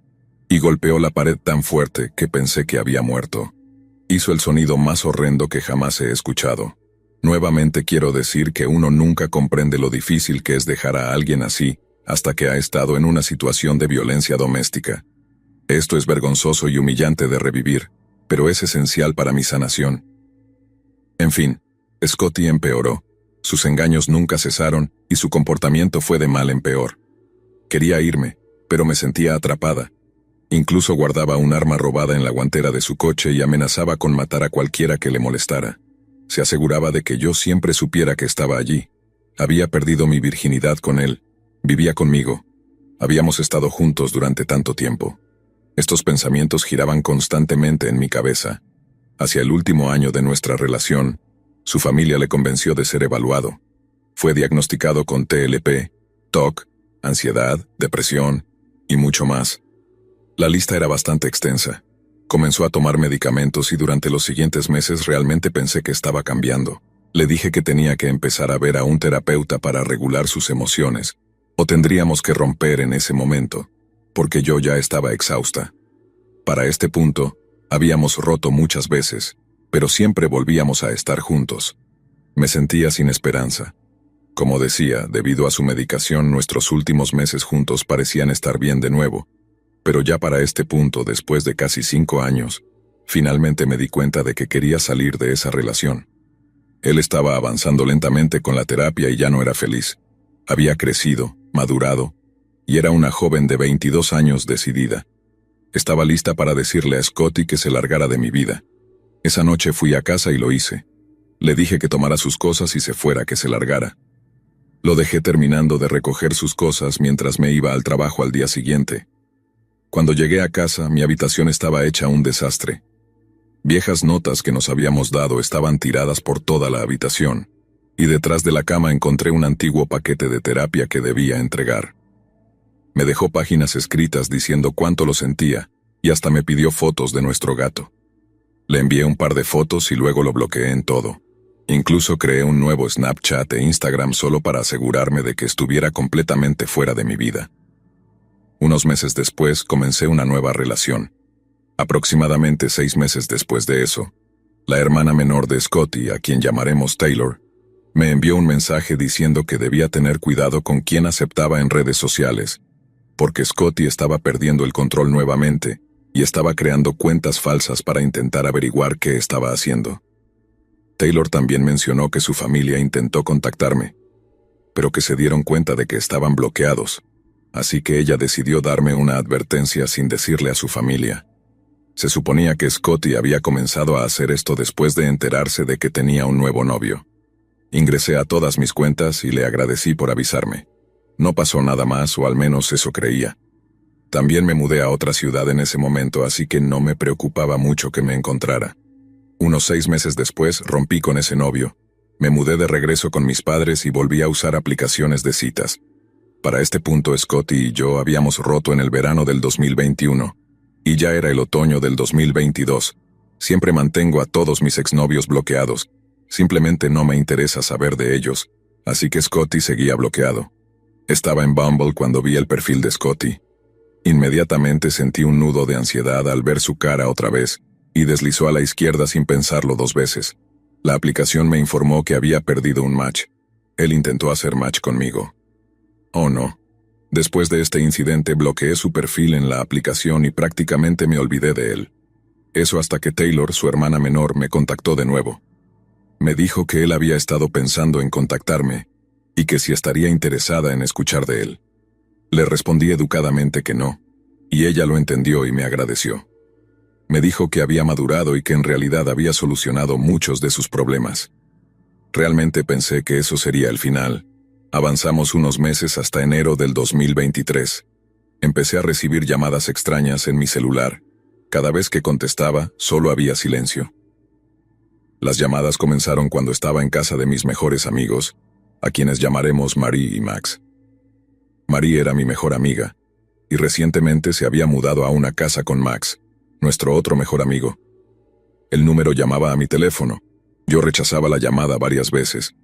A: y golpeó la pared tan fuerte que pensé que había muerto. Hizo el sonido más horrendo que jamás he escuchado. Nuevamente quiero decir que uno nunca comprende lo difícil que es dejar a alguien así, hasta que ha estado en una situación de violencia doméstica. Esto es vergonzoso y humillante de revivir, pero es esencial para mi sanación. En fin, Scotty empeoró. Sus engaños nunca cesaron y su comportamiento fue de mal en peor. Quería irme, pero me sentía atrapada. Incluso guardaba un arma robada en la guantera de su coche y amenazaba con matar a cualquiera que le molestara. Se aseguraba de que yo siempre supiera que estaba allí. Había perdido mi virginidad con él. Vivía conmigo. Habíamos estado juntos durante tanto tiempo. Estos pensamientos giraban constantemente en mi cabeza. Hacia el último año de nuestra relación, su familia le convenció de ser evaluado. Fue diagnosticado con TLP, TOC, ansiedad, depresión y mucho más. La lista era bastante extensa. Comenzó a tomar medicamentos y durante los siguientes meses realmente pensé que estaba cambiando. Le dije que tenía que empezar a ver a un terapeuta para regular sus emociones, o tendríamos que romper en ese momento, porque yo ya estaba exhausta. Para este punto, habíamos roto muchas veces, pero siempre volvíamos a estar juntos. Me sentía sin esperanza. Como decía, debido a su medicación, nuestros últimos meses juntos parecían estar bien de nuevo, pero ya para este punto, después de casi 5 años, finalmente me di cuenta de que quería salir de esa relación. Él estaba avanzando lentamente con la terapia y ya no era feliz. Había crecido, madurado, y era una joven de 22 años decidida. Estaba lista para decirle a Scotty que se largara de mi vida. Esa noche fui a casa y lo hice. Le dije que tomara sus cosas y se fuera, que se largara. Lo dejé terminando de recoger sus cosas mientras me iba al trabajo al día siguiente. Cuando llegué a casa, mi habitación estaba hecha un desastre. Viejas notas que nos habíamos dado estaban tiradas por toda la habitación, y detrás de la cama encontré un antiguo paquete de terapia que debía entregar. Me dejó páginas escritas diciendo cuánto lo sentía, y hasta me pidió fotos de nuestro gato. Le envié un par de fotos y luego lo bloqueé en todo. Incluso creé un nuevo Snapchat e Instagram solo para asegurarme de que estuviera completamente fuera de mi vida. Unos meses después comencé una nueva relación. Aproximadamente 6 meses después de eso, la hermana menor de Scotty, a quien llamaremos Taylor, me envió un mensaje diciendo que debía tener cuidado con quién aceptaba en redes sociales, porque Scotty estaba perdiendo el control nuevamente y estaba creando cuentas falsas para intentar averiguar qué estaba haciendo. Taylor también mencionó que su familia intentó contactarme, pero que se dieron cuenta de que estaban bloqueados, así que ella decidió darme una advertencia sin decirle a su familia. Se suponía que Scotty había comenzado a hacer esto después de enterarse de que tenía un nuevo novio. Ingresé a todas mis cuentas y le agradecí por avisarme. No pasó nada más, o al menos eso creía. También me mudé a otra ciudad en ese momento, así que no me preocupaba mucho que me encontrara. Unos 6 meses después rompí con ese novio. Me mudé de regreso con mis padres y volví a usar aplicaciones de citas. Para este punto, Scotty y yo habíamos roto en el verano del 2021, y ya era el otoño del 2022. Siempre mantengo a todos mis exnovios bloqueados. Simplemente no me interesa saber de ellos, así que Scotty seguía bloqueado. Estaba en Bumble cuando vi el perfil de Scotty. Inmediatamente sentí un nudo de ansiedad al ver su cara otra vez, y deslizó a la izquierda sin pensarlo 2 veces. La aplicación me informó que había perdido un match. Él intentó hacer match conmigo. Oh no. Después de este incidente bloqueé su perfil en la aplicación y prácticamente me olvidé de él. Eso hasta que Taylor, su hermana menor, me contactó de nuevo. Me dijo que él había estado pensando en contactarme, y que si estaría interesada en escuchar de él. Le respondí educadamente que no, y ella lo entendió y me agradeció. Me dijo que había madurado y que en realidad había solucionado muchos de sus problemas. Realmente pensé que eso sería el final. Avanzamos unos meses hasta enero del 2023. Empecé a recibir llamadas extrañas en mi celular. Cada vez que contestaba, solo había silencio. Las llamadas comenzaron cuando estaba en casa de mis mejores amigos, a quienes llamaremos Marie y Max. Marie era mi mejor amiga, y recientemente se había mudado a una casa con Max, nuestro otro mejor amigo. El número llamaba a mi teléfono. Yo rechazaba la llamada varias veces,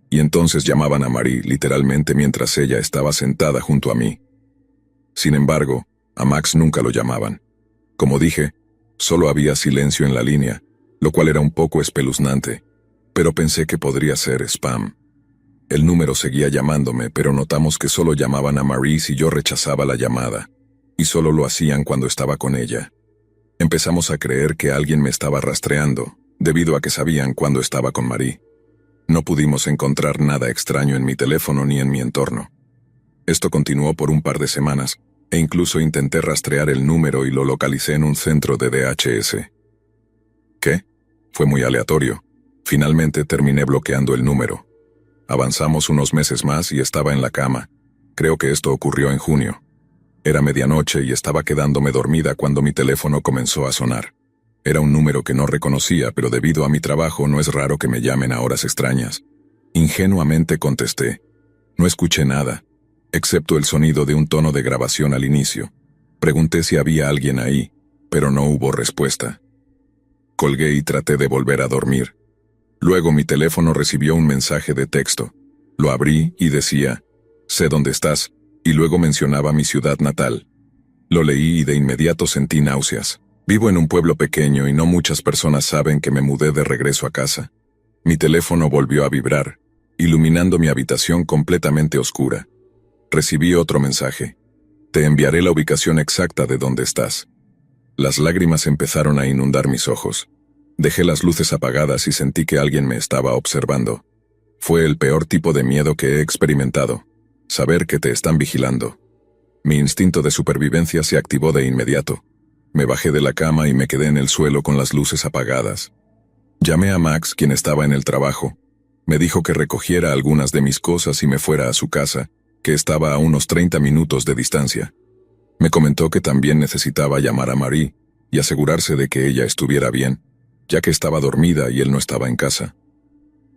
A: y entonces llamaban a Marie literalmente mientras ella estaba sentada junto a mí. Sin embargo, a Max nunca lo llamaban. Como dije, solo había silencio en la línea, lo cual era un poco espeluznante, pero pensé que podría ser spam. El número seguía llamándome, pero notamos que solo llamaban a Marie si yo rechazaba la llamada, y solo lo hacían cuando estaba con ella. Empezamos a creer que alguien me estaba rastreando, debido a que sabían cuando estaba con Marie. No pudimos encontrar nada extraño en mi teléfono ni en mi entorno. Esto continuó por un par de semanas, e incluso intenté rastrear el número y lo localicé en un centro de DHS. ¿Qué? Fue muy aleatorio. Finalmente terminé bloqueando el número. Avanzamos unos meses más y estaba en la cama. Creo que esto ocurrió en junio. Era medianoche y estaba quedándome dormida cuando mi teléfono comenzó a sonar. Era un número que no reconocía, pero debido a mi trabajo no es raro que me llamen a horas extrañas. Ingenuamente contesté. No escuché nada, excepto el sonido de un tono de grabación al inicio. Pregunté si había alguien ahí, pero no hubo respuesta. Colgué y traté de volver a dormir. Luego mi teléfono recibió un mensaje de texto. Lo abrí y decía, «Sé dónde estás», y luego mencionaba mi ciudad natal. Lo leí y de inmediato sentí náuseas. Vivo en un pueblo pequeño y no muchas personas saben que me mudé de regreso a casa. Mi teléfono volvió a vibrar, iluminando mi habitación completamente oscura. Recibí otro mensaje. «Te enviaré la ubicación exacta de dónde estás». Las lágrimas empezaron a inundar mis ojos. Dejé las luces apagadas y sentí que alguien me estaba observando. Fue el peor tipo de miedo que he experimentado. Saber que te están vigilando. Mi instinto de supervivencia se activó de inmediato. Me bajé de la cama y me quedé en el suelo con las luces apagadas. Llamé a Max, quien estaba en el trabajo. Me dijo que recogiera algunas de mis cosas y me fuera a su casa, que estaba a unos 30 minutos de distancia. Me comentó que también necesitaba llamar a Marie y asegurarse de que ella estuviera bien, ya que estaba dormida y él no estaba en casa.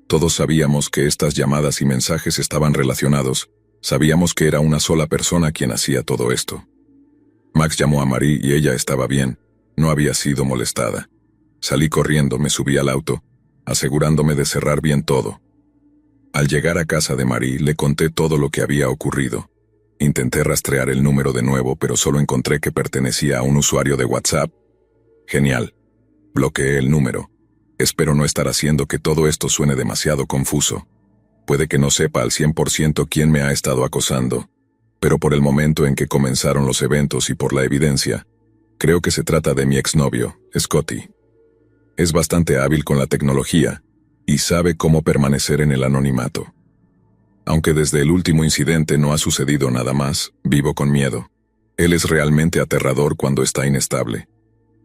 A: Todos sabíamos que estas llamadas y mensajes estaban relacionados. Sabíamos que era una sola persona quien hacía todo esto. Max llamó a Marie y ella estaba bien, no había sido molestada. Salí corriendo, me subí al auto, asegurándome de cerrar bien todo. Al llegar a casa de Marie, le conté todo lo que había ocurrido. Intenté rastrear el número de nuevo, pero solo encontré que pertenecía a un usuario de WhatsApp. Genial. Bloqueé el número. Espero no estar haciendo que todo esto suene demasiado confuso. Puede que no sepa al 100% quién me ha estado acosando, pero por el momento en que comenzaron los eventos y por la evidencia, creo que se trata de mi exnovio, Scotty. Es bastante hábil con la tecnología y sabe cómo permanecer en el anonimato. Aunque desde el último incidente no ha sucedido nada más, vivo con miedo. Él es realmente aterrador cuando está inestable.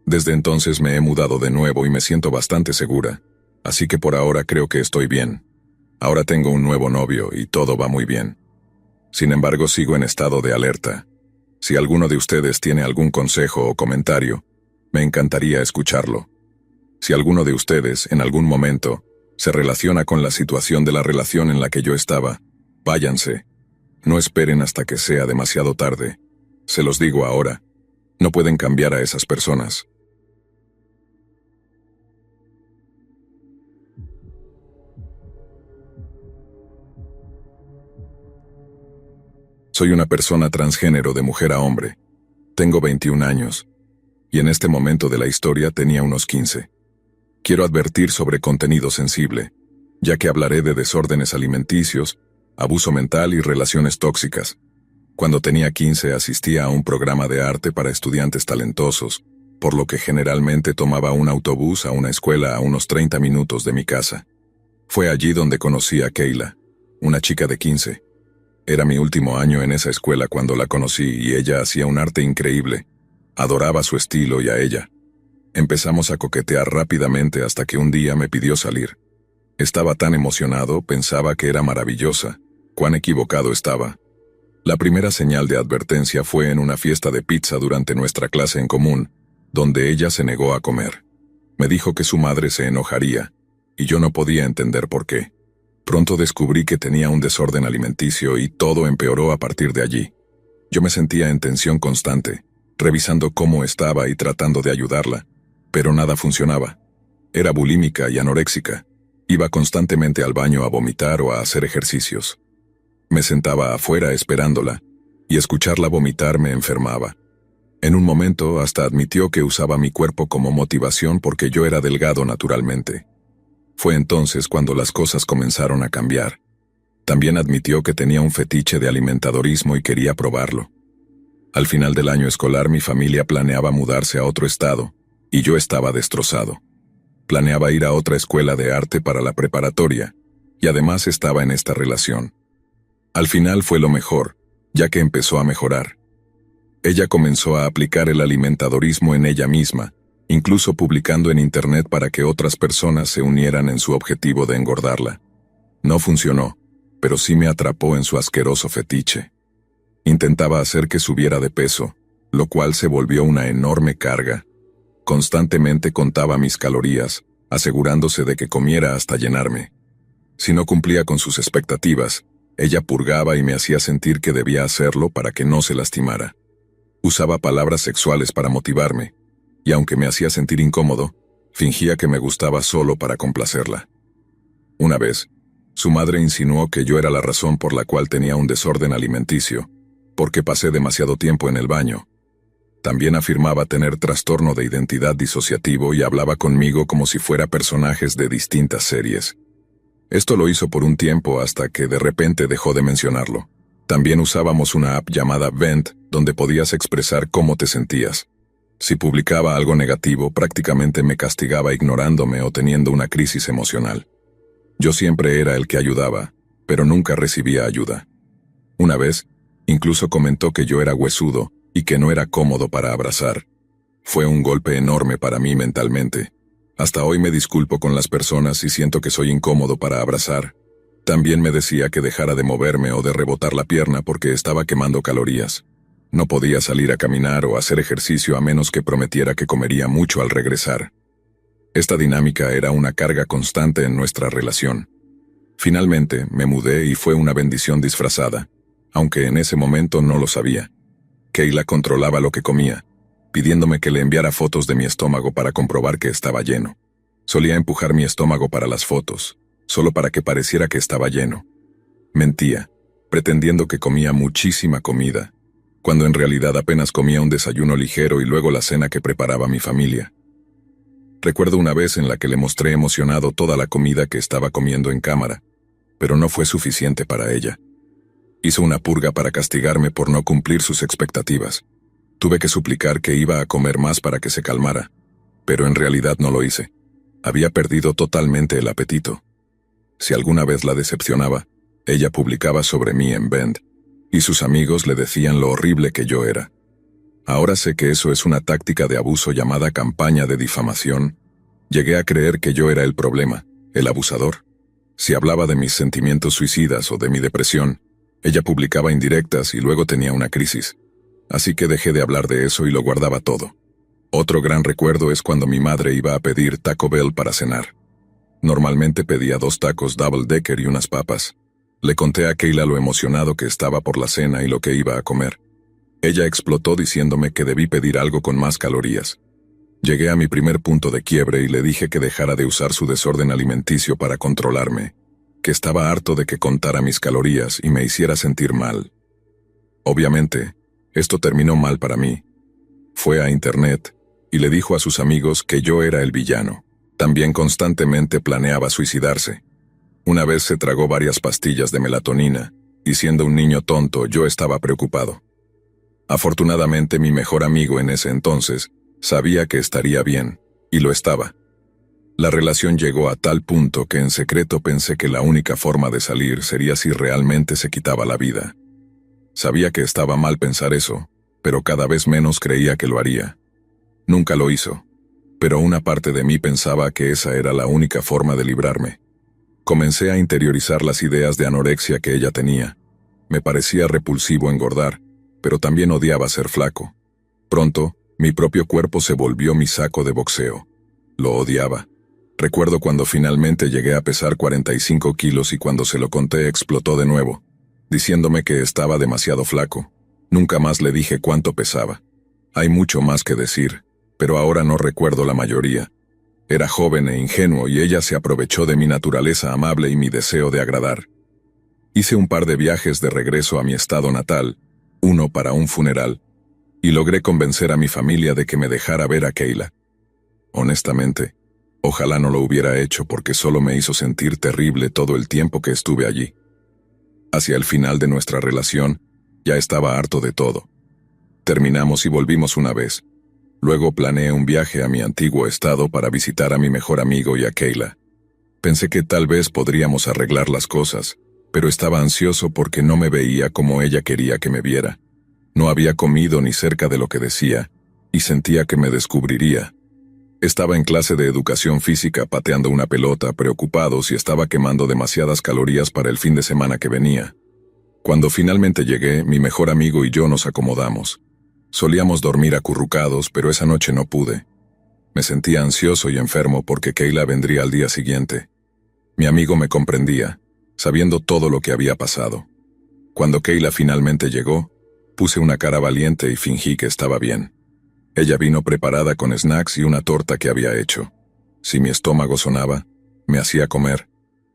A: Desde entonces me he mudado de nuevo y me siento bastante segura, así que por ahora creo que estoy bien. Ahora tengo un nuevo novio y todo va muy bien. Sin embargo, sigo en estado de alerta. Si alguno de ustedes tiene algún consejo o comentario, me encantaría escucharlo. Si alguno de ustedes, en algún momento, se relaciona con la situación de la relación en la que yo estaba, váyanse. No esperen hasta que sea demasiado tarde. Se los digo ahora. No pueden cambiar a esas personas. Soy una persona transgénero de mujer a hombre. Tengo 21 años, y en este momento de la historia tenía unos 15. Quiero advertir sobre contenido sensible, ya que hablaré de desórdenes alimenticios, abuso mental y relaciones tóxicas. Cuando tenía 15 asistía a un programa de arte para estudiantes talentosos, por lo que generalmente tomaba un autobús a una escuela a unos 30 minutos de mi casa. Fue allí donde conocí a Kayla, una chica de 15. Era mi último año en esa escuela cuando la conocí y ella hacía un arte increíble. Adoraba su estilo y a ella. Empezamos a coquetear rápidamente hasta que un día me pidió salir. Estaba tan emocionado, pensaba que era maravillosa. Cuán equivocado estaba. La primera señal de advertencia fue en una fiesta de pizza durante nuestra clase en común, donde ella se negó a comer. Me dijo que su madre se enojaría, y yo no podía entender por qué. Pronto descubrí que tenía un desorden alimenticio y todo empeoró a partir de allí. Yo me sentía en tensión constante, revisando cómo estaba y tratando de ayudarla, pero nada funcionaba. Era bulímica y anoréxica. Iba constantemente al baño a vomitar o a hacer ejercicios. Me sentaba afuera esperándola, y escucharla vomitar me enfermaba. En un momento hasta admitió que usaba mi cuerpo como motivación porque yo era delgado naturalmente. Fue entonces cuando las cosas comenzaron a cambiar. También admitió que tenía un fetiche de alimentadorismo y quería probarlo. Al final del año escolar mi familia planeaba mudarse a otro estado, y yo estaba destrozado. Planeaba ir a otra escuela de arte para la preparatoria, y además estaba en esta relación. Al final fue lo mejor, ya que empezó a mejorar. Ella comenzó a aplicar el alimentadorismo en ella misma, incluso publicando en internet para que otras personas se unieran en su objetivo de engordarla. No funcionó, pero sí me atrapó en su asqueroso fetiche. Intentaba hacer que subiera de peso, lo cual se volvió una enorme carga. Constantemente contaba mis calorías, asegurándose de que comiera hasta llenarme. Si no cumplía con sus expectativas, ella purgaba y me hacía sentir que debía hacerlo para que no se lastimara. Usaba palabras sexuales para motivarme, y aunque me hacía sentir incómodo, fingía que me gustaba solo para complacerla. Una vez, su madre insinuó que yo era la razón por la cual tenía un desorden alimenticio, porque pasé demasiado tiempo en el baño. También afirmaba tener trastorno de identidad disociativo y hablaba conmigo como si fuera personajes de distintas series. Esto lo hizo por un tiempo hasta que de repente dejó de mencionarlo. También usábamos una app llamada Vent, donde podías expresar cómo te sentías. Si publicaba algo negativo, prácticamente me castigaba ignorándome o teniendo una crisis emocional. Yo siempre era el que ayudaba, pero nunca recibía ayuda. Una vez, incluso comentó que yo era huesudo y que no era cómodo para abrazar. Fue un golpe enorme para mí mentalmente. Hasta hoy me disculpo con las personas y siento que soy incómodo para abrazar. También me decía que dejara de moverme o de rebotar la pierna porque estaba quemando calorías. No podía salir a caminar o hacer ejercicio a menos que prometiera que comería mucho al regresar. Esta dinámica era una carga constante en nuestra relación. Finalmente, me mudé y fue una bendición disfrazada, aunque en ese momento no lo sabía. Kayla controlaba lo que comía, pidiéndome que le enviara fotos de mi estómago para comprobar que estaba lleno. Solía empujar mi estómago para las fotos, solo para que pareciera que estaba lleno. Mentía, pretendiendo que comía muchísima comida, cuando en realidad apenas comía un desayuno ligero y luego la cena que preparaba mi familia. Recuerdo una vez en la que le mostré emocionado toda la comida que estaba comiendo en cámara, pero no fue suficiente para ella. Hizo una purga para castigarme por no cumplir sus expectativas. Tuve que suplicar que iba a comer más para que se calmara, pero en realidad no lo hice. Había perdido totalmente el apetito. Si alguna vez la decepcionaba, Ella publicaba sobre mí en Bend, y sus amigos le decían lo horrible que yo era. Ahora sé que eso es una táctica de abuso llamada campaña de difamación. Llegué a creer que yo era el problema, el abusador. Si hablaba de mis sentimientos suicidas o de mi depresión, ella publicaba indirectas y luego tenía una crisis. Así que dejé de hablar de eso y lo guardaba todo. Otro gran recuerdo es cuando mi madre iba a pedir Taco Bell para cenar. Normalmente pedía 2 tacos Double Decker y unas papas. Le conté a Kayla lo emocionado que estaba por la cena y lo que iba a comer. Ella explotó diciéndome que debí pedir algo con más calorías. Llegué a mi primer punto de quiebre y le dije que dejara de usar su desorden alimenticio para controlarme, que estaba harto de que contara mis calorías y me hiciera sentir mal. Obviamente, esto terminó mal para mí. Fue a internet y le dijo a sus amigos que yo era el villano. También constantemente planeaba suicidarse. Una vez se tragó varias pastillas de melatonina, y siendo un niño tonto yo estaba preocupado. Afortunadamente mi mejor amigo en ese entonces sabía que estaría bien, y lo estaba. La relación llegó a tal punto que en secreto pensé que la única forma de salir sería si realmente se quitaba la vida. Sabía que estaba mal pensar eso, pero cada vez menos creía que lo haría. Nunca lo hizo, pero una parte de mí pensaba que esa era la única forma de librarme. Comencé a interiorizar las ideas de anorexia que ella tenía. Me parecía repulsivo engordar, pero también odiaba ser flaco. Pronto, mi propio cuerpo se volvió mi saco de boxeo. Lo odiaba. Recuerdo cuando finalmente llegué a pesar 45 kilos y cuando se lo conté explotó de nuevo, diciéndome que estaba demasiado flaco. Nunca más le dije cuánto pesaba. Hay mucho más que decir, pero ahora no recuerdo la mayoría. Era joven e ingenuo y ella se aprovechó de mi naturaleza amable y mi deseo de agradar. Hice un par de viajes de regreso a mi estado natal, uno para un funeral, y logré convencer a mi familia de que me dejara ver a Kayla. Honestamente, ojalá no lo hubiera hecho porque solo me hizo sentir terrible todo el tiempo que estuve allí. Hacia el final de nuestra relación, ya estaba harto de todo. Terminamos y volvimos una vez. Luego planeé un viaje a mi antiguo estado para visitar a mi mejor amigo y a Kayla. Pensé que tal vez podríamos arreglar las cosas, pero estaba ansioso porque no me veía como ella quería que me viera. No había comido ni cerca de lo que decía, y sentía que me descubriría. Estaba en clase de educación física pateando una pelota, preocupado si estaba quemando demasiadas calorías para el fin de semana que venía. Cuando finalmente llegué, mi mejor amigo y yo nos acomodamos. Solíamos dormir acurrucados, pero esa noche no pude. Me sentía ansioso y enfermo porque Kayla vendría al día siguiente. Mi amigo me comprendía, sabiendo todo lo que había pasado. Cuando Kayla finalmente llegó, puse una cara valiente y fingí que estaba bien. Ella vino preparada con snacks y una torta que había hecho. Si mi estómago sonaba, me hacía comer.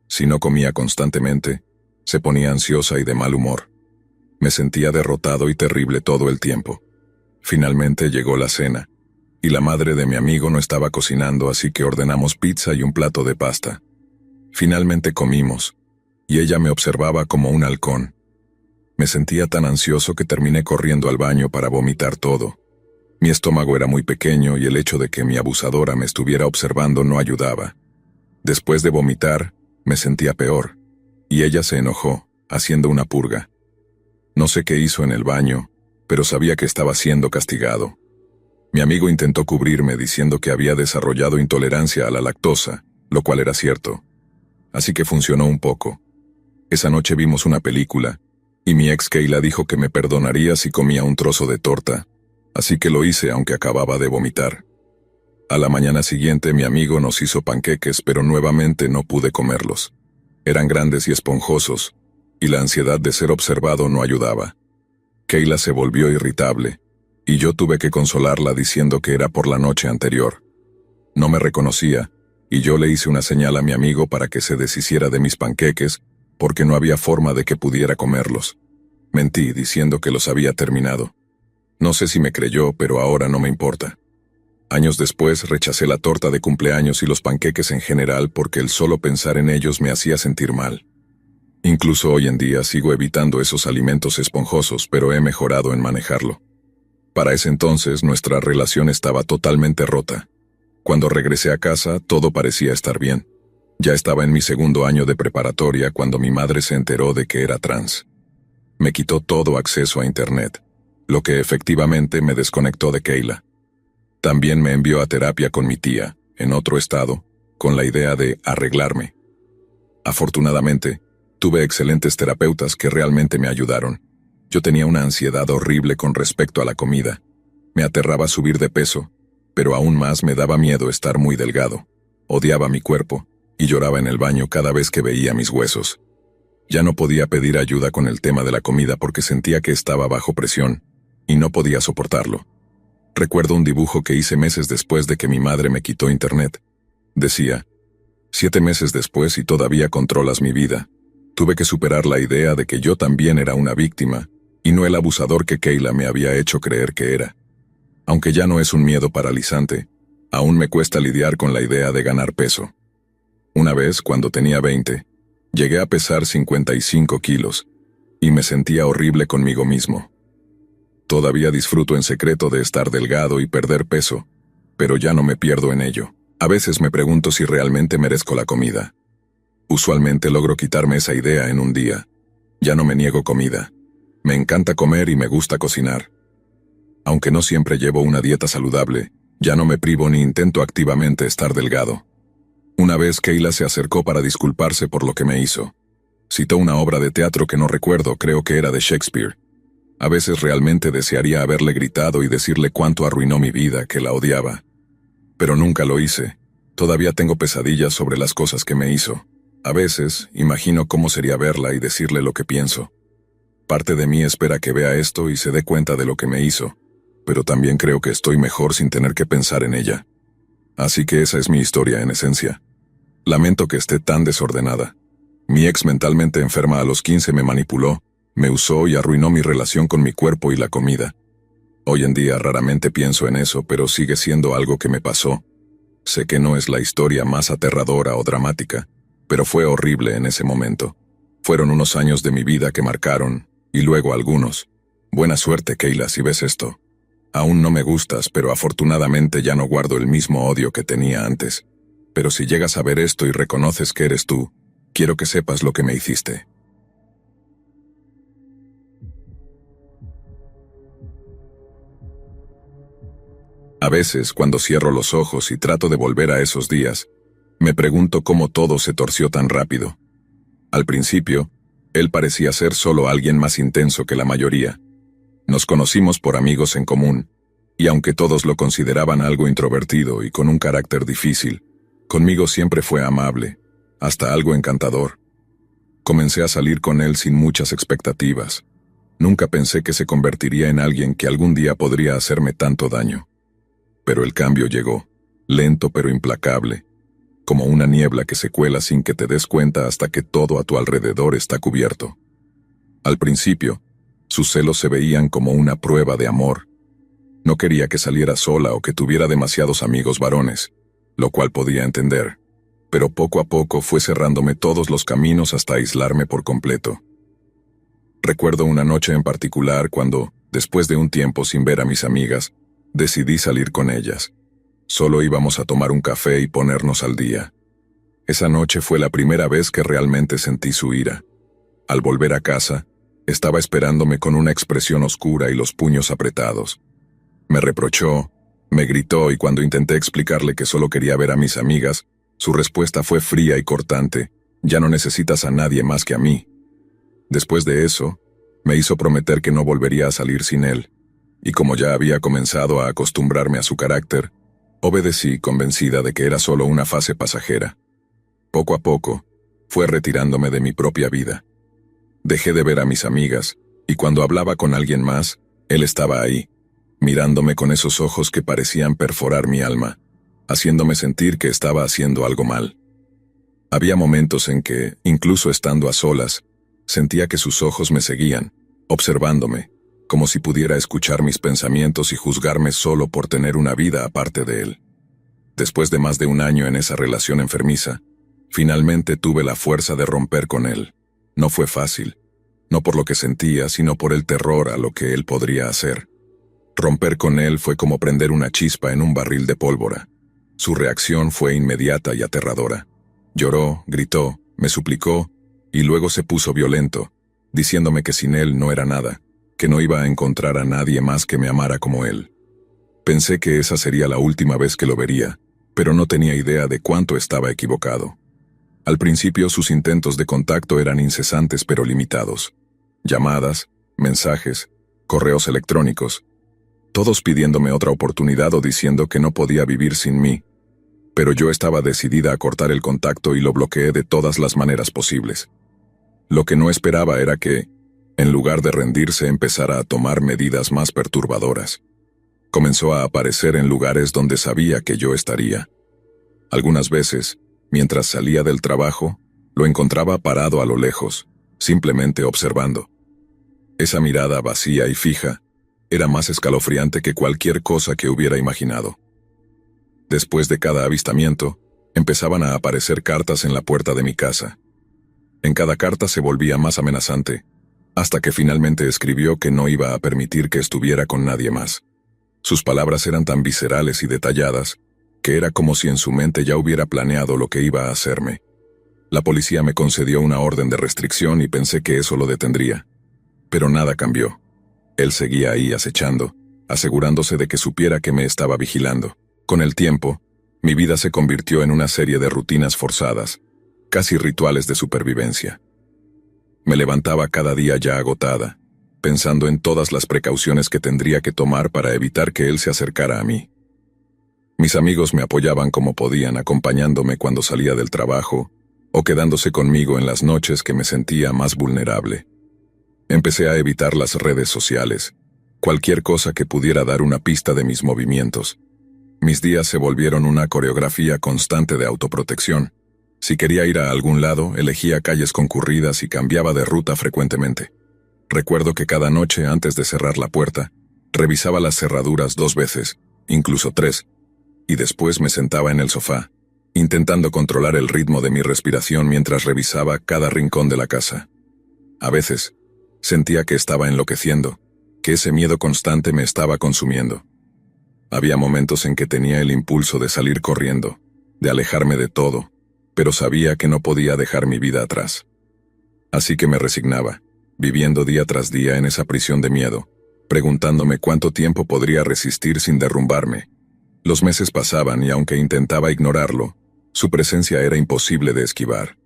A: Si no comía constantemente, se ponía ansiosa y de mal humor. Me sentía derrotado y terrible todo el tiempo. Finalmente llegó la cena, y la madre de mi amigo no estaba cocinando, así que ordenamos pizza y un plato de pasta. Finalmente comimos, y ella me observaba como un halcón. Me sentía tan ansioso que terminé corriendo al baño para vomitar todo. Mi estómago era muy pequeño y el hecho de que mi abusadora me estuviera observando no ayudaba. Después de vomitar, me sentía peor, y ella se enojó, haciendo una purga. No sé qué hizo en el baño, pero sabía que estaba siendo castigado. Mi amigo intentó cubrirme diciendo que había desarrollado intolerancia a la lactosa, lo cual era cierto. Así que funcionó un poco. Esa noche vimos una película, y mi ex Kayla dijo que me perdonaría si comía un trozo de torta, así que lo hice aunque acababa de vomitar. A la mañana siguiente mi amigo nos hizo panqueques, pero nuevamente no pude comerlos. Eran grandes y esponjosos, y la ansiedad de ser observado no ayudaba. Kayla se volvió irritable, y yo tuve que consolarla diciendo que era por la noche anterior. No me reconocía, y yo le hice una señal a mi amigo para que se deshiciera de mis panqueques, porque no había forma de que pudiera comerlos. Mentí diciendo que los había terminado. No sé si me creyó, pero ahora no me importa. Años después rechacé la torta de cumpleaños y los panqueques en general porque el solo pensar en ellos me hacía sentir mal. Incluso hoy en día sigo evitando esos alimentos esponjosos, pero he mejorado en manejarlo. Para ese entonces nuestra relación estaba totalmente rota. Cuando regresé a casa, todo parecía estar bien. Ya estaba en mi segundo año de preparatoria cuando mi madre se enteró de que era trans. Me quitó todo acceso a Internet, lo que efectivamente me desconectó de Kayla. También me envió a terapia con mi tía, en otro estado, con la idea de arreglarme. Afortunadamente, tuve excelentes terapeutas que realmente me ayudaron. Yo tenía una ansiedad horrible con respecto a la comida. Me aterraba subir de peso, pero aún más me daba miedo estar muy delgado. Odiaba mi cuerpo y lloraba en el baño cada vez que veía mis huesos. Ya no podía pedir ayuda con el tema de la comida porque sentía que estaba bajo presión y no podía soportarlo. Recuerdo un dibujo que hice meses después de que mi madre me quitó Internet. Decía: 7 meses después y todavía controlas mi vida. Tuve que superar la idea de que yo también era una víctima y no el abusador que Kayla me había hecho creer que era. Aunque ya no es un miedo paralizante, aún me cuesta lidiar con la idea de ganar peso. Una vez, cuando tenía 20, llegué a pesar 55 kilos y me sentía horrible conmigo mismo. Todavía disfruto en secreto de estar delgado y perder peso, pero ya no me pierdo en ello. A veces me pregunto si realmente merezco la comida. Usualmente logro quitarme esa idea en un día. Ya no me niego comida. Me encanta comer y me gusta cocinar. Aunque no siempre llevo una dieta saludable, ya no me privo ni intento activamente estar delgado. Una vez Kayla se acercó para disculparse por lo que me hizo. Citó una obra de teatro que no recuerdo, creo que era de Shakespeare. A veces realmente desearía haberle gritado y decirle cuánto arruinó mi vida, que la odiaba. Pero nunca lo hice. Todavía tengo pesadillas sobre las cosas que me hizo. A veces, imagino cómo sería verla y decirle lo que pienso. Parte de mí espera que vea esto y se dé cuenta de lo que me hizo, pero también creo que estoy mejor sin tener que pensar en ella. Así que esa es mi historia en esencia. Lamento que esté tan desordenada. Mi ex mentalmente enferma a los 15 me manipuló, me usó y arruinó mi relación con mi cuerpo y la comida. Hoy en día raramente pienso en eso, pero sigue siendo algo que me pasó. Sé que no es la historia más aterradora o dramática, pero fue horrible en ese momento. Fueron unos años de mi vida que marcaron, y luego algunos. Buena suerte, Kayla, si ves esto. Aún no me gustas, pero afortunadamente ya no guardo el mismo odio que tenía antes. Pero si llegas a ver esto y reconoces que eres tú, quiero que sepas lo que me hiciste. A veces, cuando cierro los ojos y trato de volver a esos días, me pregunto cómo todo se torció tan rápido. Al principio, él parecía ser solo alguien más intenso que la mayoría. Nos conocimos por amigos en común, y aunque todos lo consideraban algo introvertido y con un carácter difícil, conmigo siempre fue amable, hasta algo encantador. Comencé a salir con él sin muchas expectativas. Nunca pensé que se convertiría en alguien que algún día podría hacerme tanto daño. Pero el cambio llegó, lento pero implacable, como una niebla que se cuela sin que te des cuenta hasta que todo a tu alrededor está cubierto. Al principio, sus celos se veían como una prueba de amor. No quería que saliera sola o que tuviera demasiados amigos varones, lo cual podía entender, pero poco a poco fue cerrándome todos los caminos hasta aislarme por completo. Recuerdo una noche en particular cuando, después de un tiempo sin ver a mis amigas, decidí salir con ellas. Solo íbamos a tomar un café y ponernos al día. Esa noche fue la primera vez que realmente sentí su ira. Al volver a casa, estaba esperándome con una expresión oscura y los puños apretados. Me reprochó, me gritó y cuando intenté explicarle que solo quería ver a mis amigas, su respuesta fue fría y cortante: ya no necesitas a nadie más que a mí. Después de eso, me hizo prometer que no volvería a salir sin él, y como ya había comenzado a acostumbrarme a su carácter, obedecí convencida de que era solo una fase pasajera. Poco a poco, fue retirándome de mi propia vida. Dejé de ver a mis amigas, y cuando hablaba con alguien más, él estaba ahí, mirándome con esos ojos que parecían perforar mi alma, haciéndome sentir que estaba haciendo algo mal. Había momentos en que, incluso estando a solas, sentía que sus ojos me seguían, observándome, como si pudiera escuchar mis pensamientos y juzgarme solo por tener una vida aparte de él. Después de más de un año en esa relación enfermiza, finalmente tuve la fuerza de romper con él. No fue fácil, no por lo que sentía, sino por el terror a lo que él podría hacer. Romper con él fue como prender una chispa en un barril de pólvora. Su reacción fue inmediata y aterradora. Lloró, gritó, me suplicó, y luego se puso violento, diciéndome que sin él no era nada, que no iba a encontrar a nadie más que me amara como él. Pensé que esa sería la última vez que lo vería, pero no tenía idea de cuánto estaba equivocado. Al principio sus intentos de contacto eran incesantes pero limitados. Llamadas, mensajes, correos electrónicos, todos pidiéndome otra oportunidad o diciendo que no podía vivir sin mí. Pero yo estaba decidida a cortar el contacto y lo bloqueé de todas las maneras posibles. Lo que no esperaba era que, en lugar de rendirse, empezara a tomar medidas más perturbadoras. Comenzó a aparecer en lugares donde sabía que yo estaría. Algunas veces, mientras salía del trabajo, lo encontraba parado a lo lejos, simplemente observando. Esa mirada vacía y fija era más escalofriante que cualquier cosa que hubiera imaginado. Después de cada avistamiento, empezaban a aparecer cartas en la puerta de mi casa. En cada carta se volvía más amenazante, hasta que finalmente escribió que no iba a permitir que estuviera con nadie más. Sus palabras eran tan viscerales y detalladas, que era como si en su mente ya hubiera planeado lo que iba a hacerme. La policía me concedió una orden de restricción y pensé que eso lo detendría. Pero nada cambió. Él seguía ahí acechando, asegurándose de que supiera que me estaba vigilando. Con el tiempo, mi vida se convirtió en una serie de rutinas forzadas, casi rituales de supervivencia. Me levantaba cada día ya agotada, pensando en todas las precauciones que tendría que tomar para evitar que él se acercara a mí. Mis amigos me apoyaban como podían, acompañándome cuando salía del trabajo, o quedándose conmigo en las noches que me sentía más vulnerable. Empecé a evitar las redes sociales, cualquier cosa que pudiera dar una pista de mis movimientos. Mis días se volvieron una coreografía constante de autoprotección. Si quería ir a algún lado, elegía calles concurridas y cambiaba de ruta frecuentemente. Recuerdo que cada noche, antes de cerrar la puerta, revisaba las cerraduras 2 veces, incluso 3, y después me sentaba en el sofá, intentando controlar el ritmo de mi respiración mientras revisaba cada rincón de la casa. A veces, sentía que estaba enloqueciendo, que ese miedo constante me estaba consumiendo. Había momentos en que tenía el impulso de salir corriendo, de alejarme de todo, pero sabía que no podía dejar mi vida atrás. Así que me resignaba, viviendo día tras día en esa prisión de miedo, preguntándome cuánto tiempo podría resistir sin derrumbarme. Los meses pasaban y aunque intentaba ignorarlo, su presencia era imposible de esquivar.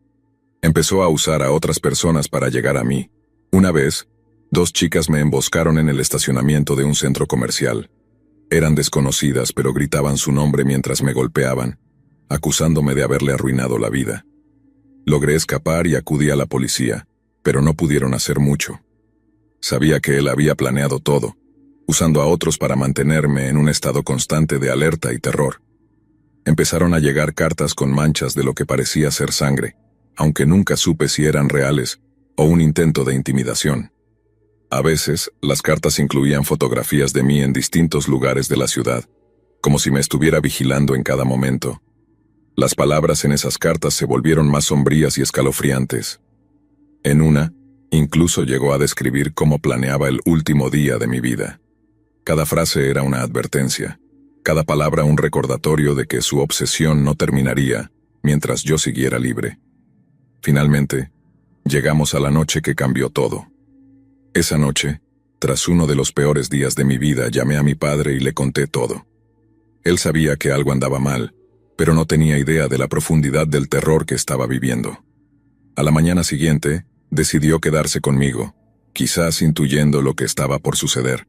A: Empezó a usar a otras personas para llegar a mí. Una vez, 2 chicas me emboscaron en el estacionamiento de un centro comercial. Eran desconocidas, pero gritaban su nombre mientras me golpeaban, acusándome de haberle arruinado la vida. Logré escapar y acudí a la policía, pero no pudieron hacer mucho. Sabía que él había planeado todo, usando a otros para mantenerme en un estado constante de alerta y terror. Empezaron a llegar cartas con manchas de lo que parecía ser sangre, aunque nunca supe si eran reales o un intento de intimidación. A veces, las cartas incluían fotografías de mí en distintos lugares de la ciudad, como si me estuviera vigilando en cada momento. Las palabras en esas cartas se volvieron más sombrías y escalofriantes. En una, incluso llegó a describir cómo planeaba el último día de mi vida. Cada frase era una advertencia, cada palabra un recordatorio de que su obsesión no terminaría mientras yo siguiera libre. Finalmente, llegamos a la noche que cambió todo. Esa noche, tras uno de los peores días de mi vida, llamé a mi padre y le conté todo. Él sabía que algo andaba mal, pero no tenía idea de la profundidad del terror que estaba viviendo. A la mañana siguiente, decidió quedarse conmigo, quizás intuyendo lo que estaba por suceder.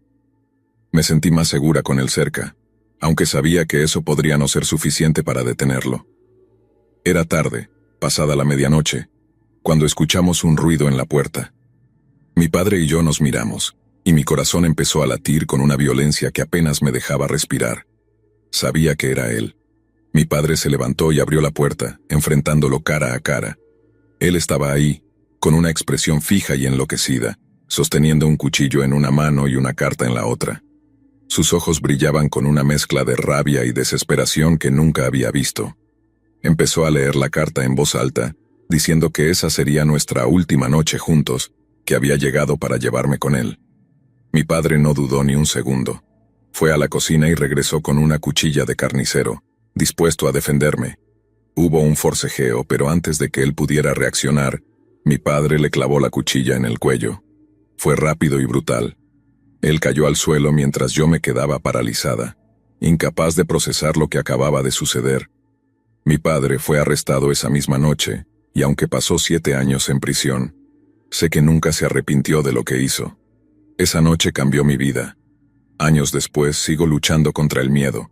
A: Me sentí más segura con él cerca, aunque sabía que eso podría no ser suficiente para detenerlo. Era tarde, pasada la medianoche, cuando escuchamos un ruido en la puerta. Mi padre y yo nos miramos, y mi corazón empezó a latir con una violencia que apenas me dejaba respirar. Sabía que era él. Mi padre se levantó y abrió la puerta, enfrentándolo cara a cara. Él estaba ahí, con una expresión fija y enloquecida, sosteniendo un cuchillo en una mano y una carta en la otra. Sus ojos brillaban con una mezcla de rabia y desesperación que nunca había visto. Empezó a leer la carta en voz alta, diciendo que esa sería nuestra última noche juntos, que había llegado para llevarme con él. Mi padre no dudó ni un segundo. Fue a la cocina y regresó con una cuchilla de carnicero, dispuesto a defenderme. Hubo un forcejeo, pero antes de que él pudiera reaccionar, mi padre le clavó la cuchilla en el cuello. Fue rápido y brutal. Él cayó al suelo mientras yo me quedaba paralizada, incapaz de procesar lo que acababa de suceder. Mi padre fue arrestado esa misma noche, y aunque pasó 7 años en prisión, sé que nunca se arrepintió de lo que hizo. Esa noche cambió mi vida. Años después sigo luchando contra el miedo,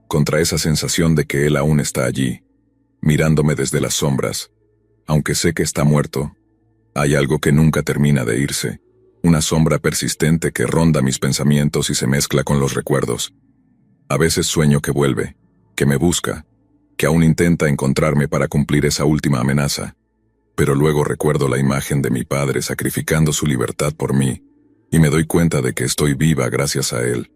A: contra esa sensación de que él aún está allí, mirándome desde las sombras. Aunque sé que está muerto, hay algo que nunca termina de irse, una sombra persistente que ronda mis pensamientos y se mezcla con los recuerdos. A veces sueño que vuelve, que me busca, que aún intenta encontrarme para cumplir esa última amenaza, pero luego recuerdo la imagen de mi padre sacrificando su libertad por mí, y me doy cuenta de que estoy viva gracias a él.